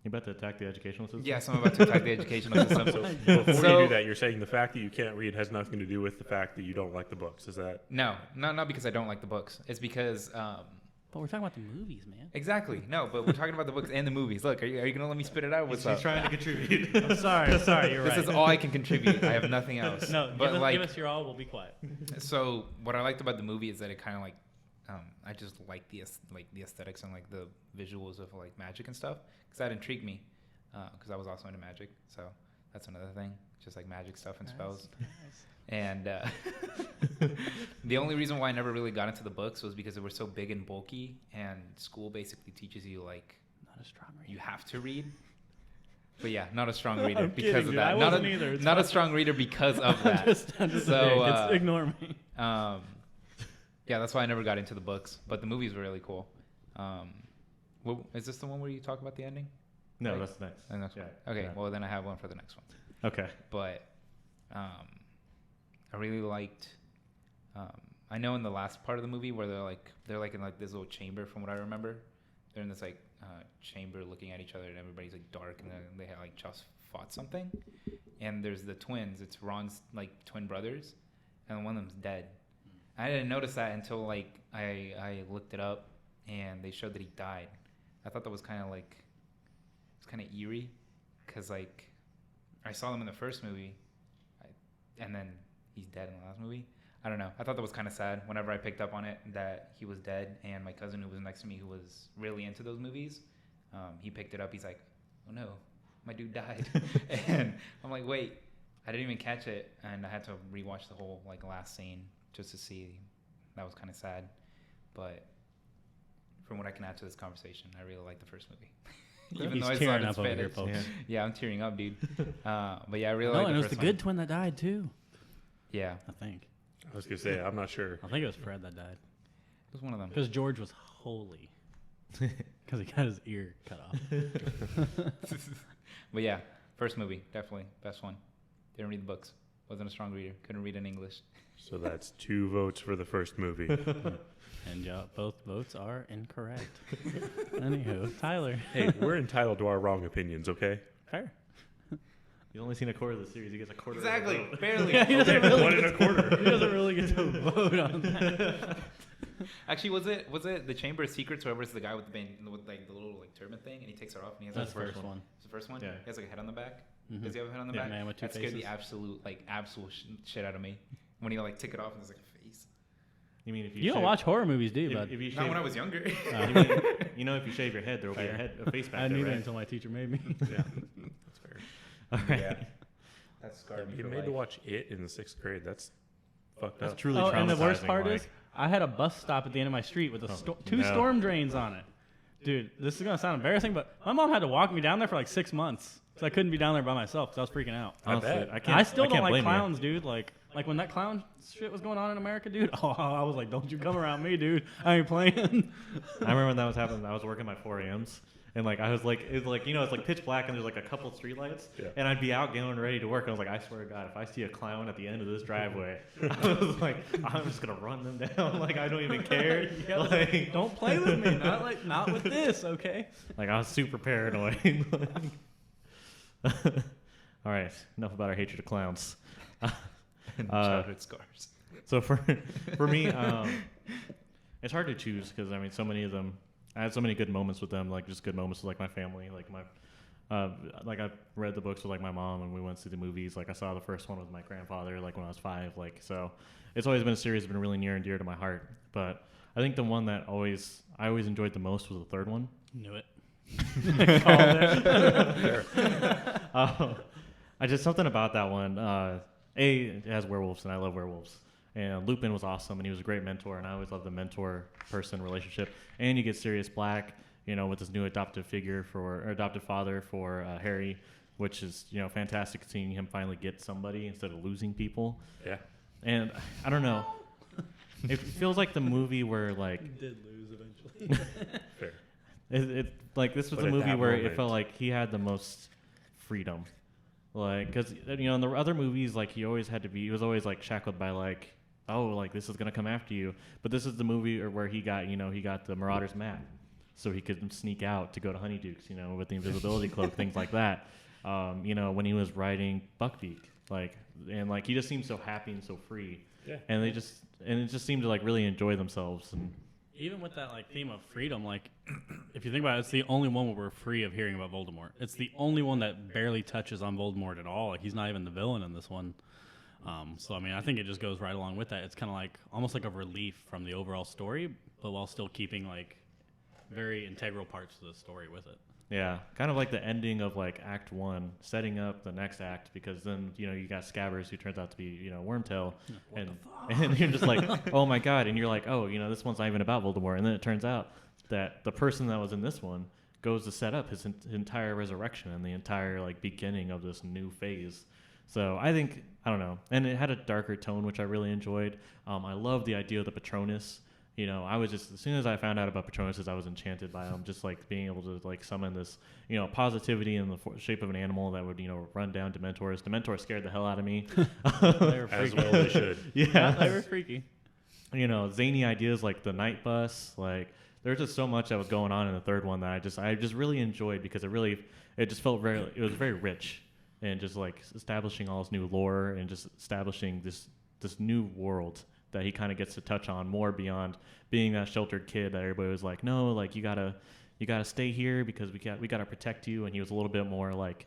You about to attack the educational system? Yes, I'm about to attack the educational system. So before So- you do that, you're saying the fact that you can't read has nothing to do with the fact that you don't like the books. Is that No, not because I don't like the books. It's because But we're talking about the movies, man. exactly no. But we're talking about the books and the movies. Look, are you gonna let me spit it out? What's He's up? trying to contribute. I'm sorry. You're This right. is all I can contribute. I have nothing else. No, but like give us your all. We'll be quiet. so what I liked about the movie is that it kind of like I just like the aesthetics and like the visuals of like magic and stuff because that intrigued me because I was also into magic, so that's another thing, just like magic stuff and spells. And the only reason why I never really got into the books was because they were so big and bulky, and school basically teaches you like Not a strong read. you have to read. But yeah, not a strong reader I'm because kidding, of dude. that. I Not wasn't a, either. It's not a fine. strong reader because of that. I'm just So, a dick. uh, Ignore me. Yeah, that's why I never got into the books. But the movies were really cool. Is this the one where you talk about the ending? No, Right. that's next. The next Yeah, one. Okay, yeah. well then I have one for the next one. Okay. But I really liked. I know in the last part of the movie where they're like in like this little chamber. From what I remember, they're in this like chamber looking at each other, and everybody's like dark, and then they have like just fought something. And there's the twins. It's Ron's like twin brothers, and one of them's dead. I didn't notice that until like I looked it up, and they showed that he died. I thought that was kind of like it's kind of eerie, cause like I saw them in the first movie, and then he's dead in the last movie. I don't know. I thought that was kind of sad whenever I picked up on it that he was dead, and my cousin who was next to me who was really into those movies, he picked it up. He's like, "Oh no, my dude died," and I'm like, "Wait, I didn't even catch it," and I had to rewatch the whole like last scene just to see. That was kind of sad, but from what I can add to this conversation, I really like the first movie. Even He's though I saw tearing it in up over here, Spanish. folks. Yeah, I'm tearing up, dude. But yeah, I really No, like and the it was first the good one. twin that died too. Yeah, I think. I was gonna say I'm not sure. I think it was Fred that died it was one of them. because George was holy because he got his ear cut off. But yeah, first movie, definitely best one. Didn't read the books. Wasn't a strong reader. Couldn't read in English. So that's 2 votes for the first movie. And both votes are incorrect. Anywho, Tyler. Hey, we're entitled to our wrong opinions, okay? Fair. You've only seen a quarter of the series. He gets a quarter. Of the vote. barely. Yeah, he doesn't Okay, really 1 and a quarter. He doesn't really get to vote on that. Actually, was it the Chamber of Secrets? Whoever it's the guy with like the little like turban thing, and he takes it off, and he has That's the like, first one. It's the first one. Yeah. He has like a head on the back. Mhm. Does he have a head on the Yeah, back? man with two that scared the faces. absolute shit out of me when he like took it off and there's like a face. You mean if you You don't shave- watch horror movies, do you, If, bud? if you shave, Not when I was younger. you know, if you shave your head, there will be a face back I there, knew that right? until my teacher made me. Yeah, that's fair. All right. Yeah. That scarred me You for made to life. watch it in the 6th grade. That's fucked That's up. truly Oh, traumatizing. and the worst part Mike. is, I had a bus stop at the end of my street with two no. storm drains on it. Dude, this is gonna sound embarrassing, but my mom had to walk me down there for like 6 months because I couldn't be down there by myself because I was freaking out. Honestly, bet. I I still can't don't like blame you. clowns, dude. Like when that clown shit was going on in America, dude. Oh, I was like, don't you come around me, dude. I ain't playing. I remember when that was happening. I was working my 4 a.m.s. And like I was like, it's like, you know, it's like pitch black and there's like a couple street lights. Yeah. And I'd be out getting ready to work. And I was like, I swear to God, if I see a clown at the end of this driveway, I was like, I'm just gonna run them down. Like I don't even care. Yeah, like, don't play with me. Not with this, okay? like I was super paranoid. All right, enough about our hatred of clowns. Childhood scars. So for me, it's hard to choose because I mean, so many of them. I had so many good moments with them, like just good moments with like my family, like my. Like I read the books with like my mom, and we went to see the movies. Like I saw the first one with my grandfather, like when I was 5. Like so, it's always been a series that's been really near and dear to my heart. But I think the one that I always enjoyed the most was the third one. Knew it. I just something about that one. It has werewolves, and I love werewolves. And Lupin was awesome, and he was a great mentor. And I always love the mentor-person relationship. And you get Sirius Black, you know, with this new adoptive father for Harry, which is, you know, fantastic seeing him finally get somebody instead of losing people. Yeah. And I don't know. It feels like the movie where like He did lose eventually. Fair. it like this was But the at movie that where moment- it felt like he had the most freedom. Like, because you know in the other movies, like he was always like shackled by like, oh, like this is gonna come after you. But this is the movie where he got the Marauder's map, so he could sneak out to go to Honeydukes, you know, with the invisibility cloak, things like that. You know, when he was riding Buckbeak, and he just seemed so happy and so free. Yeah. And it just seemed to like really enjoy themselves. And Even with that like theme of freedom, like if you think about it, it's the only one where we're free of hearing about Voldemort. It's the only one that barely touches on Voldemort at all. Like he's not even the villain in this one. So I mean, I think it just goes right along with that. It's kind of like almost like a relief from the overall story, but while still keeping like very integral parts of the story with it. yeah, kind of like the ending of like Act 1, setting up the next act, because then you know you got Scabbers, who turns out to be, you know, Wormtail, and you're just like, oh my god, and you're like, oh, you know, this one's not even about Voldemort, and then it turns out that the person that was in this one goes to set up his entire resurrection and the entire like beginning of this new phase. So I think, I don't know, and it had a darker tone, which I really enjoyed. I love the idea of the Patronus. You know, I was just, as soon as I found out about Patronuses, I was enchanted by them. Just like being able to like summon this, you know, positivity in the shape of an animal that would, you know, run down Dementors. Dementors scared the hell out of me. They were As freaky. well they should. Yeah, They were freaky. you know, zany ideas like the night bus. Like there's just so much that was going on in the third one that I just really enjoyed, because it just felt it was very rich, and just like establishing all this new lore and just establishing this new world that he kind of gets to touch on more beyond being that sheltered kid that everybody was like, no, like you gotta stay here because we gotta protect you. And he was a little bit more like,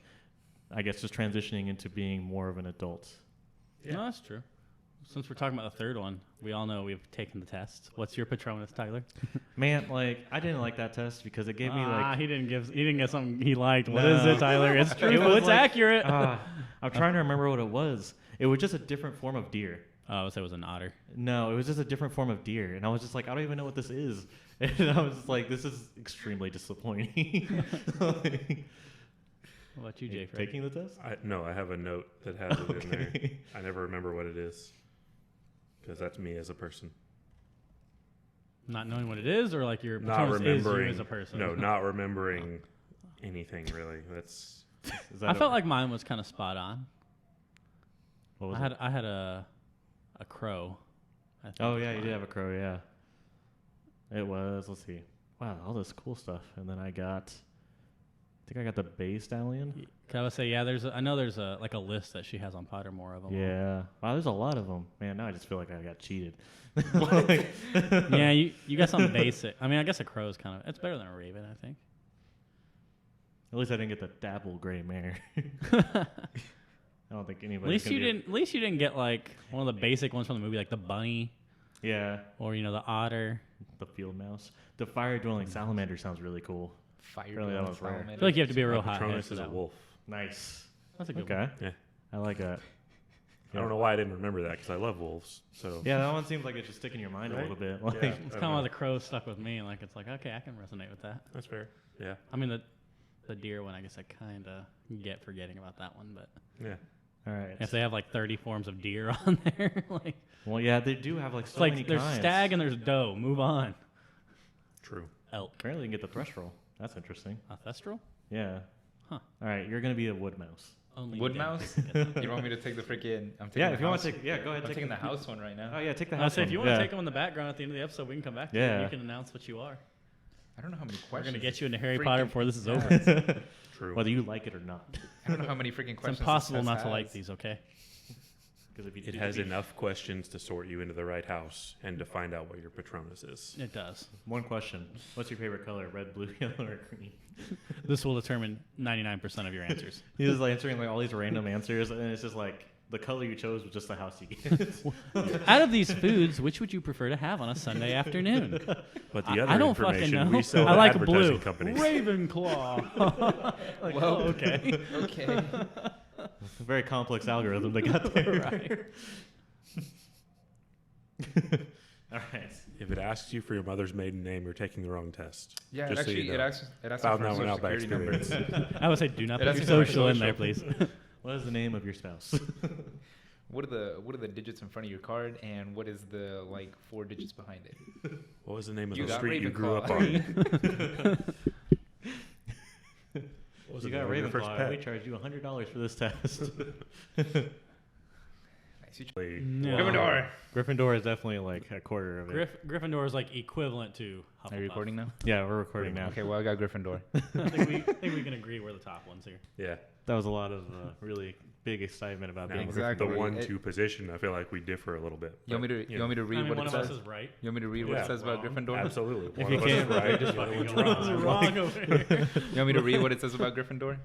I guess, just transitioning into being more of an adult. Yeah. No, that's true. Since we're talking about the third one, we all know we've taken the test. What's your Patronus, Tyler? Man, like I didn't like that test because it gave me like, he didn't get something he liked. What No. is it, Tyler? It's true. was It's like- accurate. I'm trying to remember what it was. It was just a different form of deer. I would say it was an otter. No, it was just a different form of deer. And I was just like, I don't even know what this is. And I was just like, this is extremely disappointing. Like, What about you, Jay? Fred? taking the test? No, I have a note that has it in there. Okay. I never remember what it is, because that's me as a person. Not knowing what it is, or like your Not Patronus is you remembering as a person? No, not remembering anything really. That's Is that I felt like mine was kind of spot on. what was I it? had a crow. I think Oh was yeah, you mine. did have a crow. Yeah, it was. Let's see. Wow, all this cool stuff. And then I think I got the Bay Stallion. Can I would say, yeah, I know there's a list that she has on Pottermore of them. Yeah. Wow, there's a lot of them. Man, now I just feel like I got cheated. Yeah, you got something basic. I mean, I guess a crow's it's better than a raven, I think. At least I didn't get the dapple gray mare. I don't think anybody. At least you didn't get like one of the basic ones from the movie, like the bunny Yeah, or the otter. the field mouse. The fire dwelling salamander sounds really cool. Fire Really, that dwelling was rare. I salamander. feel like you have to be a real my hot Patronus for is a that one. wolf. Nice. That's a good one. Okay. Yeah. I like that. I don't know why I didn't remember that, because I love wolves. So Yeah, that one seems like it should stick in your mind a Right? little bit. Yeah. Like, It's I kind don't of why know. the crow stuck with me. Like it's like, okay, I can resonate with that. That's fair. Yeah. I mean the deer one, I guess I kind of get forgetting about that one, but Yeah. all right. if they have like 30 forms of deer on there, like Well, yeah, they do have like so it's like many there's kinds. stag and there's doe. Move on. True. Elk. Apparently, you can get the thrush roll. That's interesting. A thestral? Yeah. Huh. All right, you're gonna be a wood mouse. Only Wood dead mouse? people get that. You want me to take the freaking? I'm taking Yeah, the if you want house- to take, yeah, go ahead. I'm take taking the it. house one right now. Oh yeah, take the I house. say if one. you want to Yeah. take them in the background at the end of the episode, we can come back to Yeah. you. You can announce what you are. I don't know how many We're questions. gonna get you into Harry freaking- Potter before this is Yeah. over. True. Whether you like it or not. I don't know how many freaking questions. It's impossible this not test to like has. these. Okay. Because if you It has enough questions to sort you into the right house and to find out what your Patronus is. It does. One question: what's your favorite color? Red, blue, yellow, or green? This will determine 99% of your answers. He was like answering like all these random answers, and it's just like the color you chose was just the house you get. Out of these foods, which would you prefer to have on a Sunday afternoon? But the other I don't fucking information know. we sell I to like advertising blue. companies. Ravenclaw. Like, Well, oh, okay. Okay. A very complex algorithm they got there. Right. All right. If it asks you for your mother's maiden name, you're taking the wrong test. Yeah, Just it so actually you know. it asks Found for that one social out by security numbers. experience. I would say do not It put has your to be social in social. there, please. What is the name of your spouse? What are the digits in front of your card, and what is the like 4 digits behind it? What was the name of You the got street you grew up Ravenclaw. on? What was You the got name of your first Ravenclaw. pet? We charge you $100 for this test. Nice. No. Gryffindor. Gryffindor is definitely like a quarter of it. Gryffindor is like equivalent to Hufflepuff. Are you recording now? Yeah, we're recording now. Okay, well I got Gryffindor. I think we can agree we're the top ones here. Yeah. That was a lot of really big excitement about Now, being Exactly. The Gryffindor. 1-2 position, I feel like we differ a little bit. You want me to read I mean, what one it of says? us is right. You want me to read what Yeah, it says about wrong. Gryffindor? Absolutely. If One you of us is can't- right, Just the other fucking one's go wrong. wrong over here. You want me to read what it says about Gryffindor?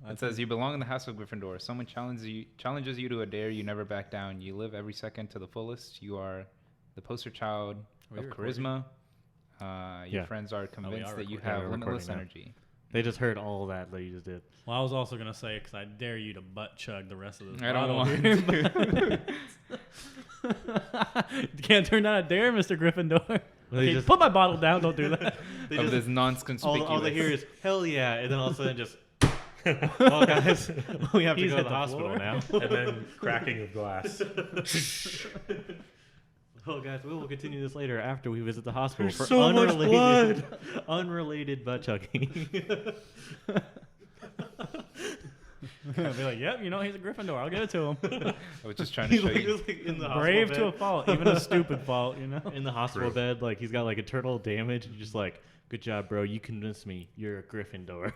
It says, you belong in the house of Gryffindor. Someone challenges you to a dare, you never back down. You live every second to the fullest. You are the poster child Are we of recording? charisma. Your Yeah. friends are convinced that you recording. Yeah, have we're limitless recording now. energy. They just heard all that you just did. Well, I was also gonna say because I dare you to butt chug the rest of this. I don't bottle want here, but- Can't turn down a dare, Mr. Gryffindor. They Okay, just- put my bottle down. Don't do that. They Of just- this non-conspicuous. all they hear is hell yeah, and then all of a sudden just, well guys, we have to He's go to hit the the hospital floor. now. And then cracking of glass. Well guys, we will continue this later after we visit the hospital There's for so much unrelated, unrelated butt chugging. I'll be like, yep, you know he's a Gryffindor. I'll give it to him. I was just trying to He's show like, you. just, like, in the Brave to hospital a fault, even a stupid fault. You know. in the hospital True. bed, like he's got like internal damage. And just like, good job, bro. You convinced me. You're a Gryffindor.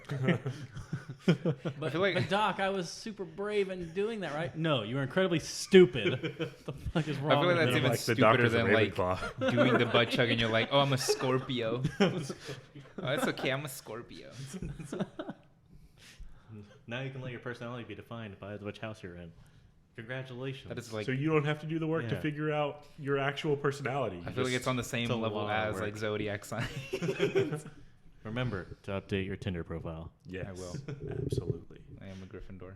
But, feel like- but Doc, I was super brave in doing that, right? No, you were incredibly stupid. What the fuck is wrong? I feel like with that's you? even Like the stupider doctor's a than like Ravenclaw. doing the butt chug and you're like, oh, I'm a Scorpio. Oh, that's okay. I'm a Scorpio. Now you can let your personality be defined by which house you're in. Congratulations. That is like. So you don't have to do the work to Yeah. figure out your actual personality. I feel like it's on the same it's a level lot of as work. like zodiac sign. Remember to update your Tinder profile. Yes, I will. Absolutely. I am a Gryffindor.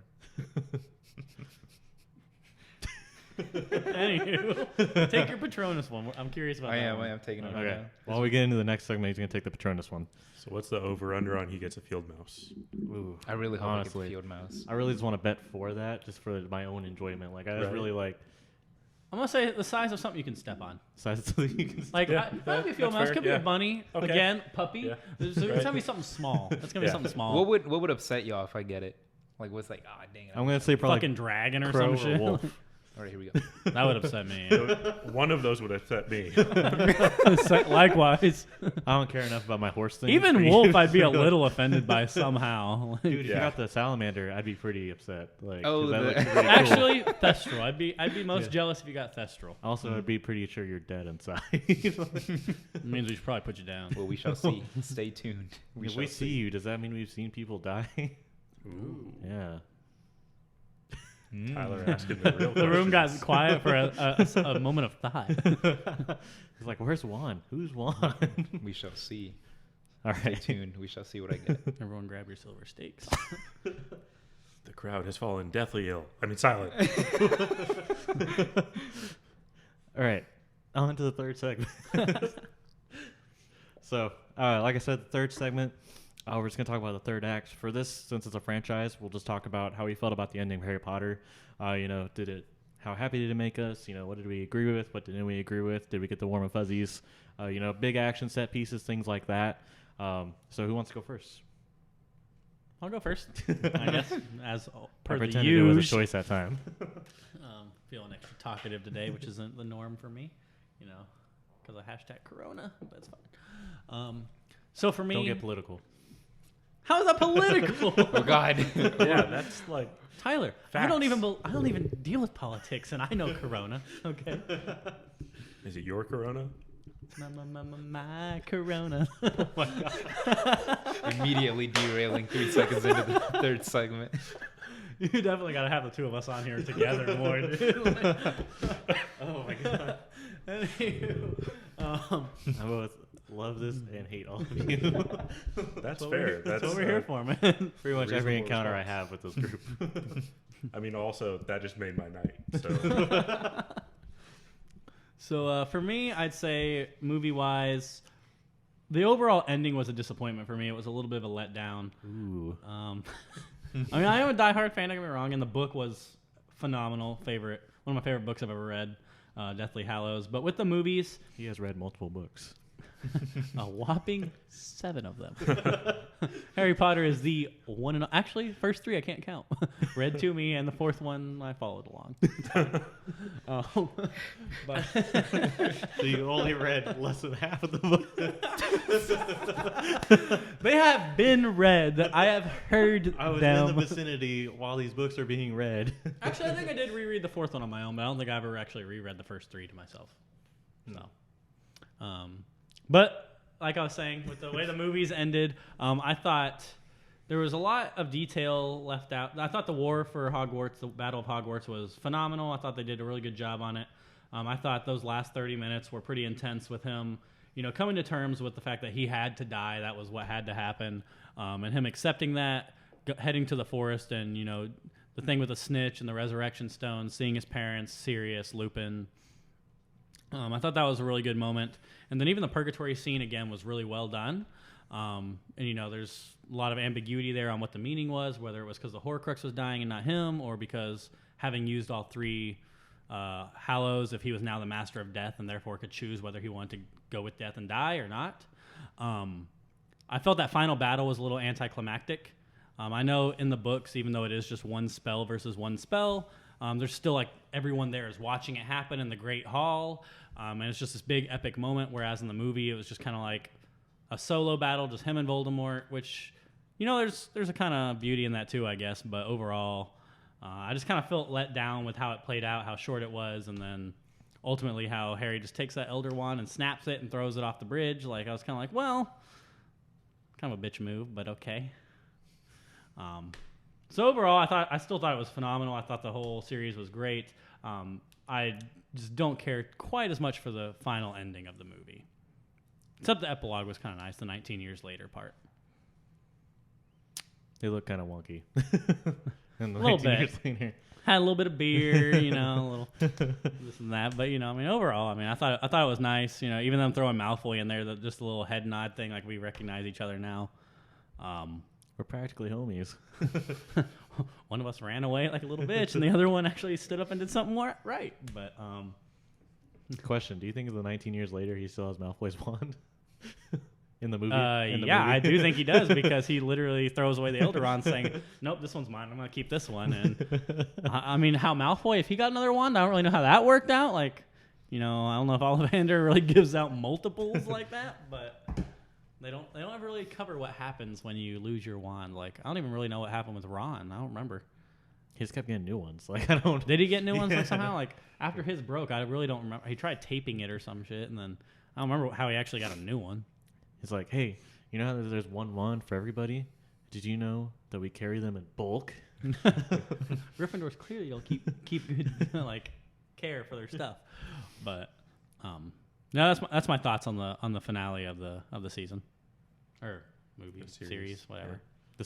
Anywho, take your Patronus one. I'm curious about I that am. one. I am taking it. Okay. Right now. While we get into the next segment, he's gonna take the Patronus one. So what's the over/under on he gets a field mouse? Ooh. I really hope Honestly. I get the field mouse. I really just want to bet for that, just for my own enjoyment. Like I just Right. really like I'm gonna say the size of something you can step on. size so that you can. Like, Yeah, that'd be a field that's mouse. fair, Could be yeah. a bunny. Okay. Again, puppy. Yeah. So it's gonna be something small. It's gonna be Yeah. something small. What would upset y'all if I get it? Like what's like, ah, dang it. I'm gonna say probably fucking dragon or crow some or shit. wolf. All right, here we go. That would upset me. One of those would upset me. Likewise. I don't care enough about my horse thing. Even wolf, I'd be a little offended by somehow. Like, Dude, if you Yeah. got the salamander, I'd be pretty upset. Like, Oh, 'cause that the- looks pretty cool. actually, Thestral. I'd be most Yeah. jealous if you got Thestral. Also, I'd be pretty sure you're dead inside. It means we should probably put you down. Well, we shall see. Stay tuned. If we see you, does that mean we've seen people die? Ooh. Yeah. Tyler asking the real The room got questions. quiet for a moment of thought. It's like, where's Juan? Who's Juan? We shall see. All Stay right. tuned. We shall see what I get. Everyone grab your silver stakes. The crowd has fallen deathly ill. I mean, silent. All right. On to the third segment. So, like I said, the third segment, we're just going to talk about the third act. For this, since it's a franchise, we'll just talk about how we felt about the ending of Harry Potter. How happy did it make us? What did we agree with? What didn't we agree with? Did we get the warm and fuzzies? Big action set pieces, things like that. So who wants to go first? I'll go first, I guess, as I per the pretended it was a usual. choice that time. Feeling extra talkative today, which isn't the norm for me, because of hashtag Corona. But it's fine. So for me, Don't get political. How is that political? Oh God. Yeah, that's like Tyler, Facts. I don't even deal with politics, and I know Corona. Okay. is it your Corona? My Corona. Immediately derailing 3 seconds into the third segment. You definitely got to have the two of us on here together more, dude. Oh my god. Anywho, I both love this and hate all of you. That's fair. That's what we're here for, man. Pretty much every Reasonable encounter I response. have with this group. I mean, also that just made my night. So So for me, I'd say movie-wise, the overall ending was a disappointment for me. It was a little bit of a letdown. Ooh. I mean, I am a diehard fan, don't get me wrong, and the book was phenomenal. One of my favorite books I've ever read, Deathly Hallows. But with the movies, He has read multiple books. a whopping 7 of them. Harry Potter is the one and actually first 3 I can't count. Read to me, and the 4th one I followed along. But So you only read less than half of the book. they have been read. I have heard I was them. in the vicinity while these books are being read. Actually, I think I did reread the 4th one on my own, but I don't think I ever actually reread the first 3 to myself. No. But like I was saying, with the way the movies ended, I thought there was a lot of detail left out. I thought the war for Hogwarts, the Battle of Hogwarts, was phenomenal. I thought they did a really good job on it. I thought those last 30 minutes were pretty intense with him, coming to terms with the fact that he had to die. That was what had to happen. And him accepting that, heading to the forest, and, the thing with the snitch and the resurrection stone, seeing his parents, Sirius, Lupin. I thought that was a really good moment. And then even the purgatory scene, again, was really well done. And, there's a lot of ambiguity there on what the meaning was, whether it was because the Horcrux was dying and not him, or because having used all 3 Hallows, if he was now the Master of Death and therefore could choose whether he wanted to go with death and die or not. I felt that final battle was a little anticlimactic. I know in the books, even though it is just one spell versus one spell, there's still like everyone there is watching it happen in the Great Hall. And it's just this big epic moment, whereas in the movie it was just kind of like a solo battle, just him and Voldemort, which, there's a kind of beauty in that too, I guess. But overall, I just kind of felt let down with how it played out, how short it was, and then ultimately how Harry just takes that Elder Wand and snaps it and throws it off the bridge. Like, I was kind of like, well, kind of a bitch move, but okay. So overall, I still thought it was phenomenal. I thought the whole series was great. I just don't care quite as much for the final ending of the movie. Except the epilogue was kind of nice, the 19 years later part. They look kind of wonky. And A little 19 bit. years later. Had a little bit of beer, a little this and that. But, overall, I thought it was nice. Even them throwing Malfoy in there, just a little head nod thing, like we recognize each other now. We're practically homies. One of us ran away like a little bitch, and the other one actually stood up and did something right. But Question: do you think the 19 years later he still has Malfoy's wand in the movie? yeah, I do think he does, because he literally throws away the Elder Wand, saying, "Nope, this one's mine. I'm gonna keep this one." And how Malfoy, if he got another wand, I don't really know how that worked out. Like, I don't know if Ollivander really gives out multiples like that, but they don't ever really cover what happens when you lose your wand. Like, I don't even really know what happened with Ron. I don't remember. He just kept getting new ones. Like, I don't. Did he get new ones like somehow? Like, after his broke, I really don't remember. He tried taping it or some shit, and then I don't remember how he actually got a new one. It's like, hey, you know how there's one wand for everybody? Did you know that we carry them in bulk? Gryffindors clearly don't keep good care for their stuff. But no, that's my thoughts on the finale of the season or movie series, whatever.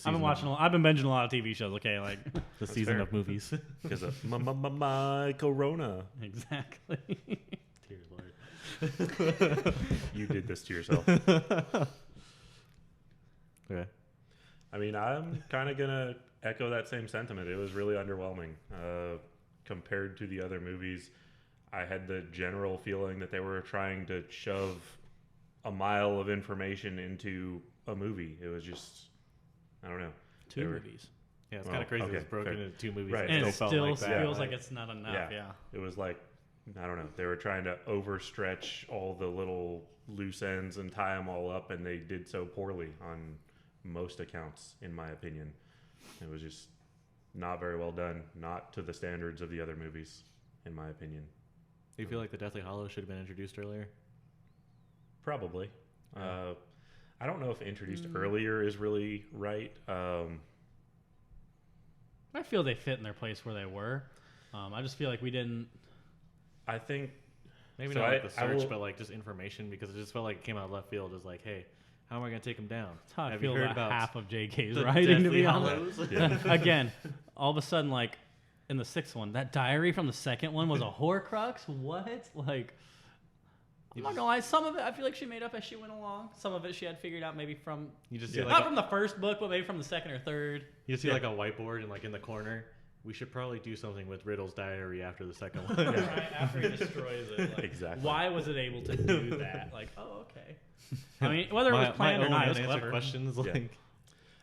I've been binging a lot of TV shows. Okay, like the season of movies. because of my Corona. Exactly. Dear Lord. You did this to yourself. Okay. I mean, I'm kind of gonna echo that same sentiment. It was really underwhelming compared to the other movies. I had the general feeling that they were trying to shove a mile of information into a movie. It was just, I don't know. Two movies. Yeah, it's kind of crazy. Okay, It's broken fair. into 2 movies. Right. And it felt still like that. feels like it's not enough. Yeah. It was like, I don't know. They were trying to overstretch all the little loose ends and tie them all up, and they did so poorly on most accounts, in my opinion. It was just not very well done, not to the standards of the other movies, in my opinion. Do you feel like the Deathly Hallows should have been introduced earlier? Probably. Yeah. I don't know if introduced earlier is really right. I feel they fit in their place where they were. I just feel like we didn't. I think Maybe So not like I- the I search, will- but like just information, because it just felt like it came out of left field. It's like, hey, how am I going to take him down? That's how I Have feel you heard about about half of JK's the writing, to Deathly be honest. Hallows? Yeah. Again, all of a sudden, like in the sixth one, that diary from the second one was a Horcrux. What? Like, I'm not gonna lie. Some of it I feel like she made up as she went along. Some of it she had figured out maybe from You just see Yeah. like not a, from the first book, but maybe from the second or third. you see Yeah. like a whiteboard and like in the corner. We should probably do something with Riddle's diary after the second one. Right after he destroys it. Like, Exactly. Why was it able to do that? Like, oh, okay. I mean, whether it was planned or not, it was unanswered clever. questions. Yeah. Like,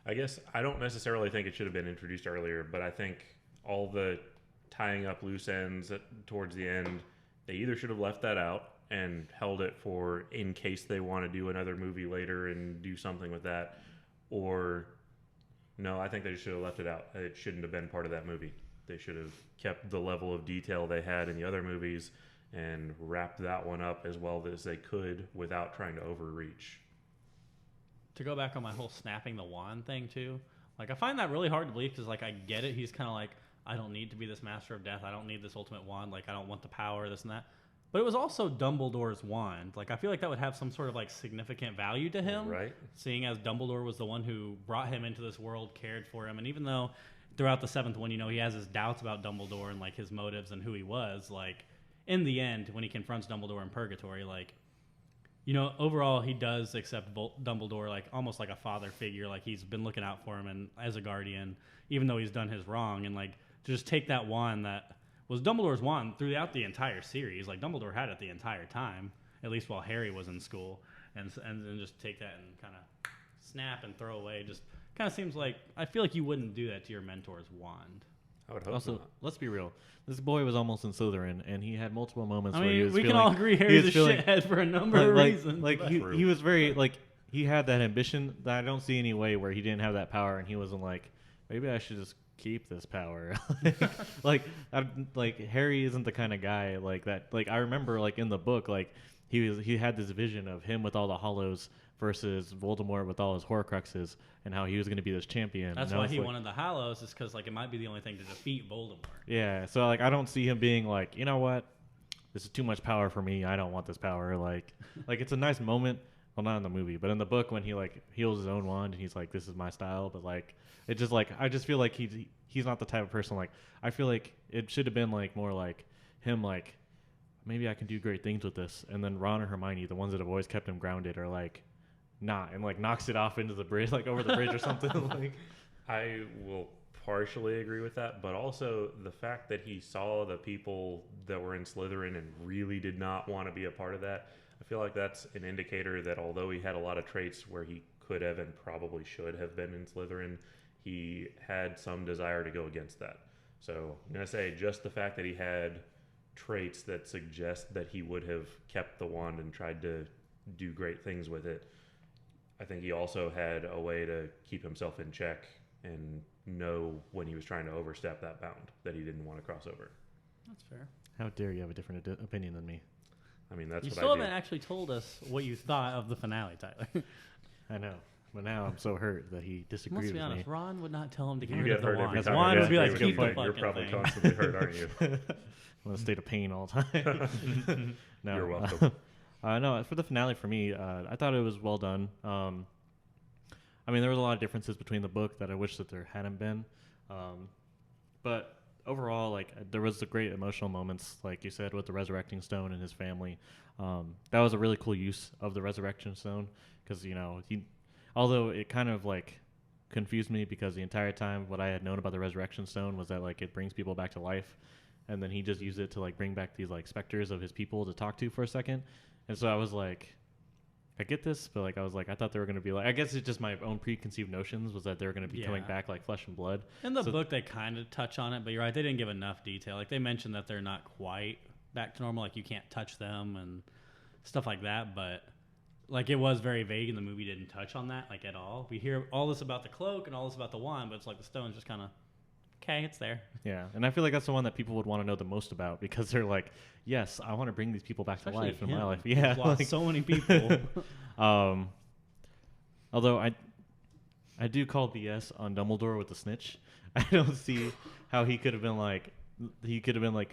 I guess I don't necessarily think it should have been introduced earlier, but I think all the tying up loose ends towards the end, they either should have left that out and held it for in case they want to do another movie later and do something with that, or no, I think they should have left it out. It shouldn't have been part of that movie. They should have kept the level of detail they had in the other movies and wrapped that one up as well as they could without trying to overreach. To go back on my whole snapping the wand thing too, like I find that really hard to believe because like I get it. He's kind of like, I don't need to be this master of death. I don't need this ultimate wand. Like I don't want the power, this and that. But it was also Dumbledore's wand. Like I feel like that would have some sort of like significant value to him, Right? seeing as Dumbledore was the one who brought him into this world, cared for him, and even though throughout the seventh one, you know, he has his doubts about Dumbledore and like his motives and who he was, like in the end, when he confronts Dumbledore in Purgatory, like, you know, overall he does accept Dumbledore like almost like a father figure, like he's been looking out for him and as a guardian, even though he's done his wrong, and like to just take that wand that was Dumbledore's wand throughout the entire series, like Dumbledore had it the entire time, at least while Harry was in school, and then just take that and kind of snap and throw away, just kind of seems like, I feel like you wouldn't do that to your mentor's wand. I would hope also, not. let's be real. This boy was almost in Slytherin, and he had multiple moments I where he mean, was we can feeling- all agree he Harry's was a feeling- shithead for a number of reasons. Like but- True. he was very like he had that ambition that I don't see any way where he didn't have that power, and he wasn't like, maybe I should just keep this power. like Harry isn't the kind of guy like that. Like I remember like in the book, like he had this vision of him with all the Hollows versus Voldemort with all his Horcruxes, and how he was going to be this champion. That's And I why was he like- wanted the Hallows, is because like it might be the only thing to defeat Voldemort. Yeah, so like I don't see him being like, you know what, this is too much power for me. I don't want this power. Like it's a nice moment. Well, not in the movie, but in the book when he like heals his own wand and he's like, this is my style. But like it just like I just feel like he's not the type of person. Like I feel like it should have been like more like him like, maybe I can do great things with this. And then Ron or Hermione, the ones that have always kept him grounded, are like not, and like knocks it off into the bridge, like over the bridge or something. Like I will partially agree with that, but also the fact that he saw the people that were in Slytherin and really did not want to be a part of that. I feel like that's an indicator that although he had a lot of traits where he could have and probably should have been in Slytherin, he had some desire to go against that. So I'm going to say just the fact that he had traits that suggest that he would have kept the wand and tried to do great things with it. I think he also had a way to keep himself in check and know when he was trying to overstep that bound that he didn't want to cross over. That's fair. how dare you have a different opinion than me? I mean, that's You what still I do. haven't actually told us what you thought of the finale, Tyler. I know, but now I'm so hurt that he Let's disagreed be with honest, me. Ron would not tell him to get You rid get of the hurt wand. every His time. wand you would be get like, a good keep the point. fucking You're probably thing. constantly hurt, aren't you? I'm in a state of pain all the time. No, You're welcome. no, for the finale for me, I thought it was well done. I mean, there was a lot of differences between the book that I wish that there hadn't been. But overall, like, there was the great emotional moments, like you said, with the resurrecting stone and his family. That was a really cool use of the resurrection stone because, you know, although it kind of like confused me because the entire time what I had known about the resurrection stone was that like it brings people back to life, and then he just used it to like bring back these like specters of his people to talk to for a second. And so I was like, I get this, but like I was like, I thought they were going to be like, I guess it's just my own preconceived notions was that they were going to be coming Yeah. back like flesh and blood. In the So- book, they kind of touch on it, but you're right. They didn't give enough detail. Like, they mentioned that they're not quite back to normal. Like, you can't touch them and stuff like that. But like it was very vague, and the movie didn't touch on that like at all. We hear all this about the cloak and all this about the wand, but it's like the stone's just kind of okay, it's there. Yeah, and I feel like that's the one that people would want to know the most about because they're like, yes, I want to bring these people back to Especially life in him. my life. Yeah, He's lost like, so many people. although I do call BS on Dumbledore with the snitch. I don't see how he could have been like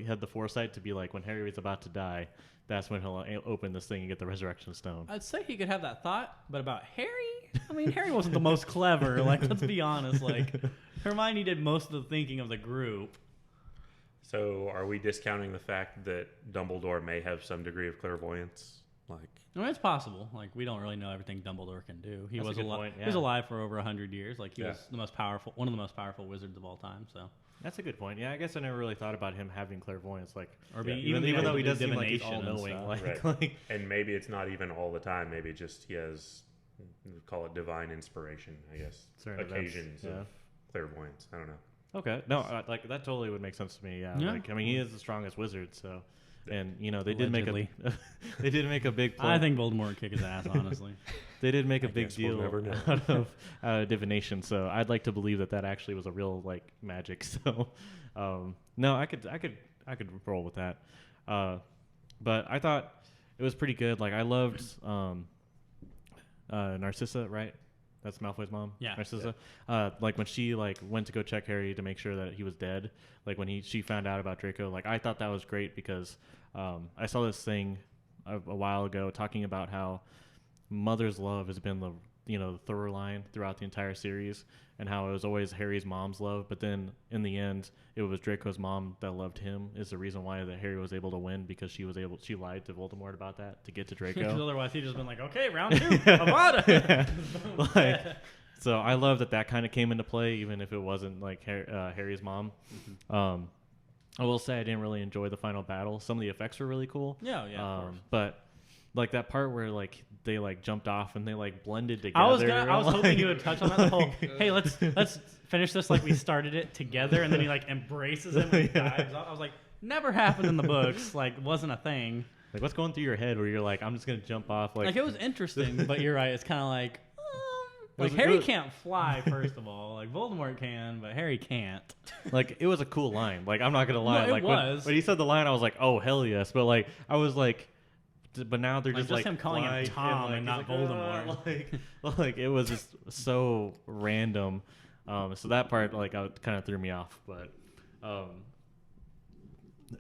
had the foresight to be like when Harry was about to die, that's when he'll open this thing and get the resurrection stone. I'd say he could have that thought, but about Harry, I mean, Harry wasn't the most clever. Like, let's be honest. Like, Hermione did most of the thinking of the group. So, are we discounting the fact that Dumbledore may have some degree of clairvoyance? Like, I mean, it's possible. Like, we don't really know everything Dumbledore can do. He That's a was good alive. point, He was yeah. alive for over 100 years. Like, he Yeah. was the most powerful, one of the most powerful wizards of all time. So, That's a good point. Yeah, I guess I never really thought about him having clairvoyance. Like, or Yeah. be, even being though able he to does do seem like he's all divination and knowing, stuff. like, Right. And maybe it's not even all the time. Maybe just he has, we call it divine inspiration, I guess. Certain events, Occasions yeah. of clairvoyance. I don't know. okay, no, like that totally would make sense to me. Yeah, Yeah. like I mean, he is the strongest wizard, so. And you know they did Allegedly. make a they did make a big play. I think Voldemort would kick his ass, honestly. They did make a I big guess we'll deal never know. out of divination, so I'd like to believe that actually was a real like magic. So, no, I could roll with that. But I thought it was pretty good. Like I loved Narcissa, right? That's Malfoy's mom. Yeah. Narcissa. Like when she like went to go check Harry to make sure that he was dead. Like when she found out about Draco. Like I thought that was great because I saw this thing a while ago talking about how mother's love has been the through line throughout the entire series, and how it was always Harry's mom's love, but then in the end it was Draco's mom that loved him is the reason why that Harry was able to win, because she lied to Voldemort about that to get to Because Draco. otherwise he'd just been like, okay, round 2, Avada. Like, so I love that kind of came into play, even if it wasn't like Harry's mom. I will say I didn't really enjoy the final battle. Some of the effects were really cool. Yeah, of course. But like that part where like they like jumped off and they like blended together. I was hoping like- you would touch on that. The whole, hey, let's finish this like we started it together, and then he like embraces him and Yeah. dives off. I was like, never happened in the books. Like, wasn't a thing. Like what's going through your head where you're like, I'm just gonna jump off. Like it was interesting, but you're right. It's kind of like. Like It Harry was- can't fly, first of all. Like Voldemort can, but Harry can't. like it was a cool line. Like I'm not gonna lie. No, it like was. when he said the line, I was like, oh hell yes. But like I was like, but now they're Like, just just like him calling him fly, Tom and he's not Voldemort. like it was just so random. So that part like kind of threw me off. But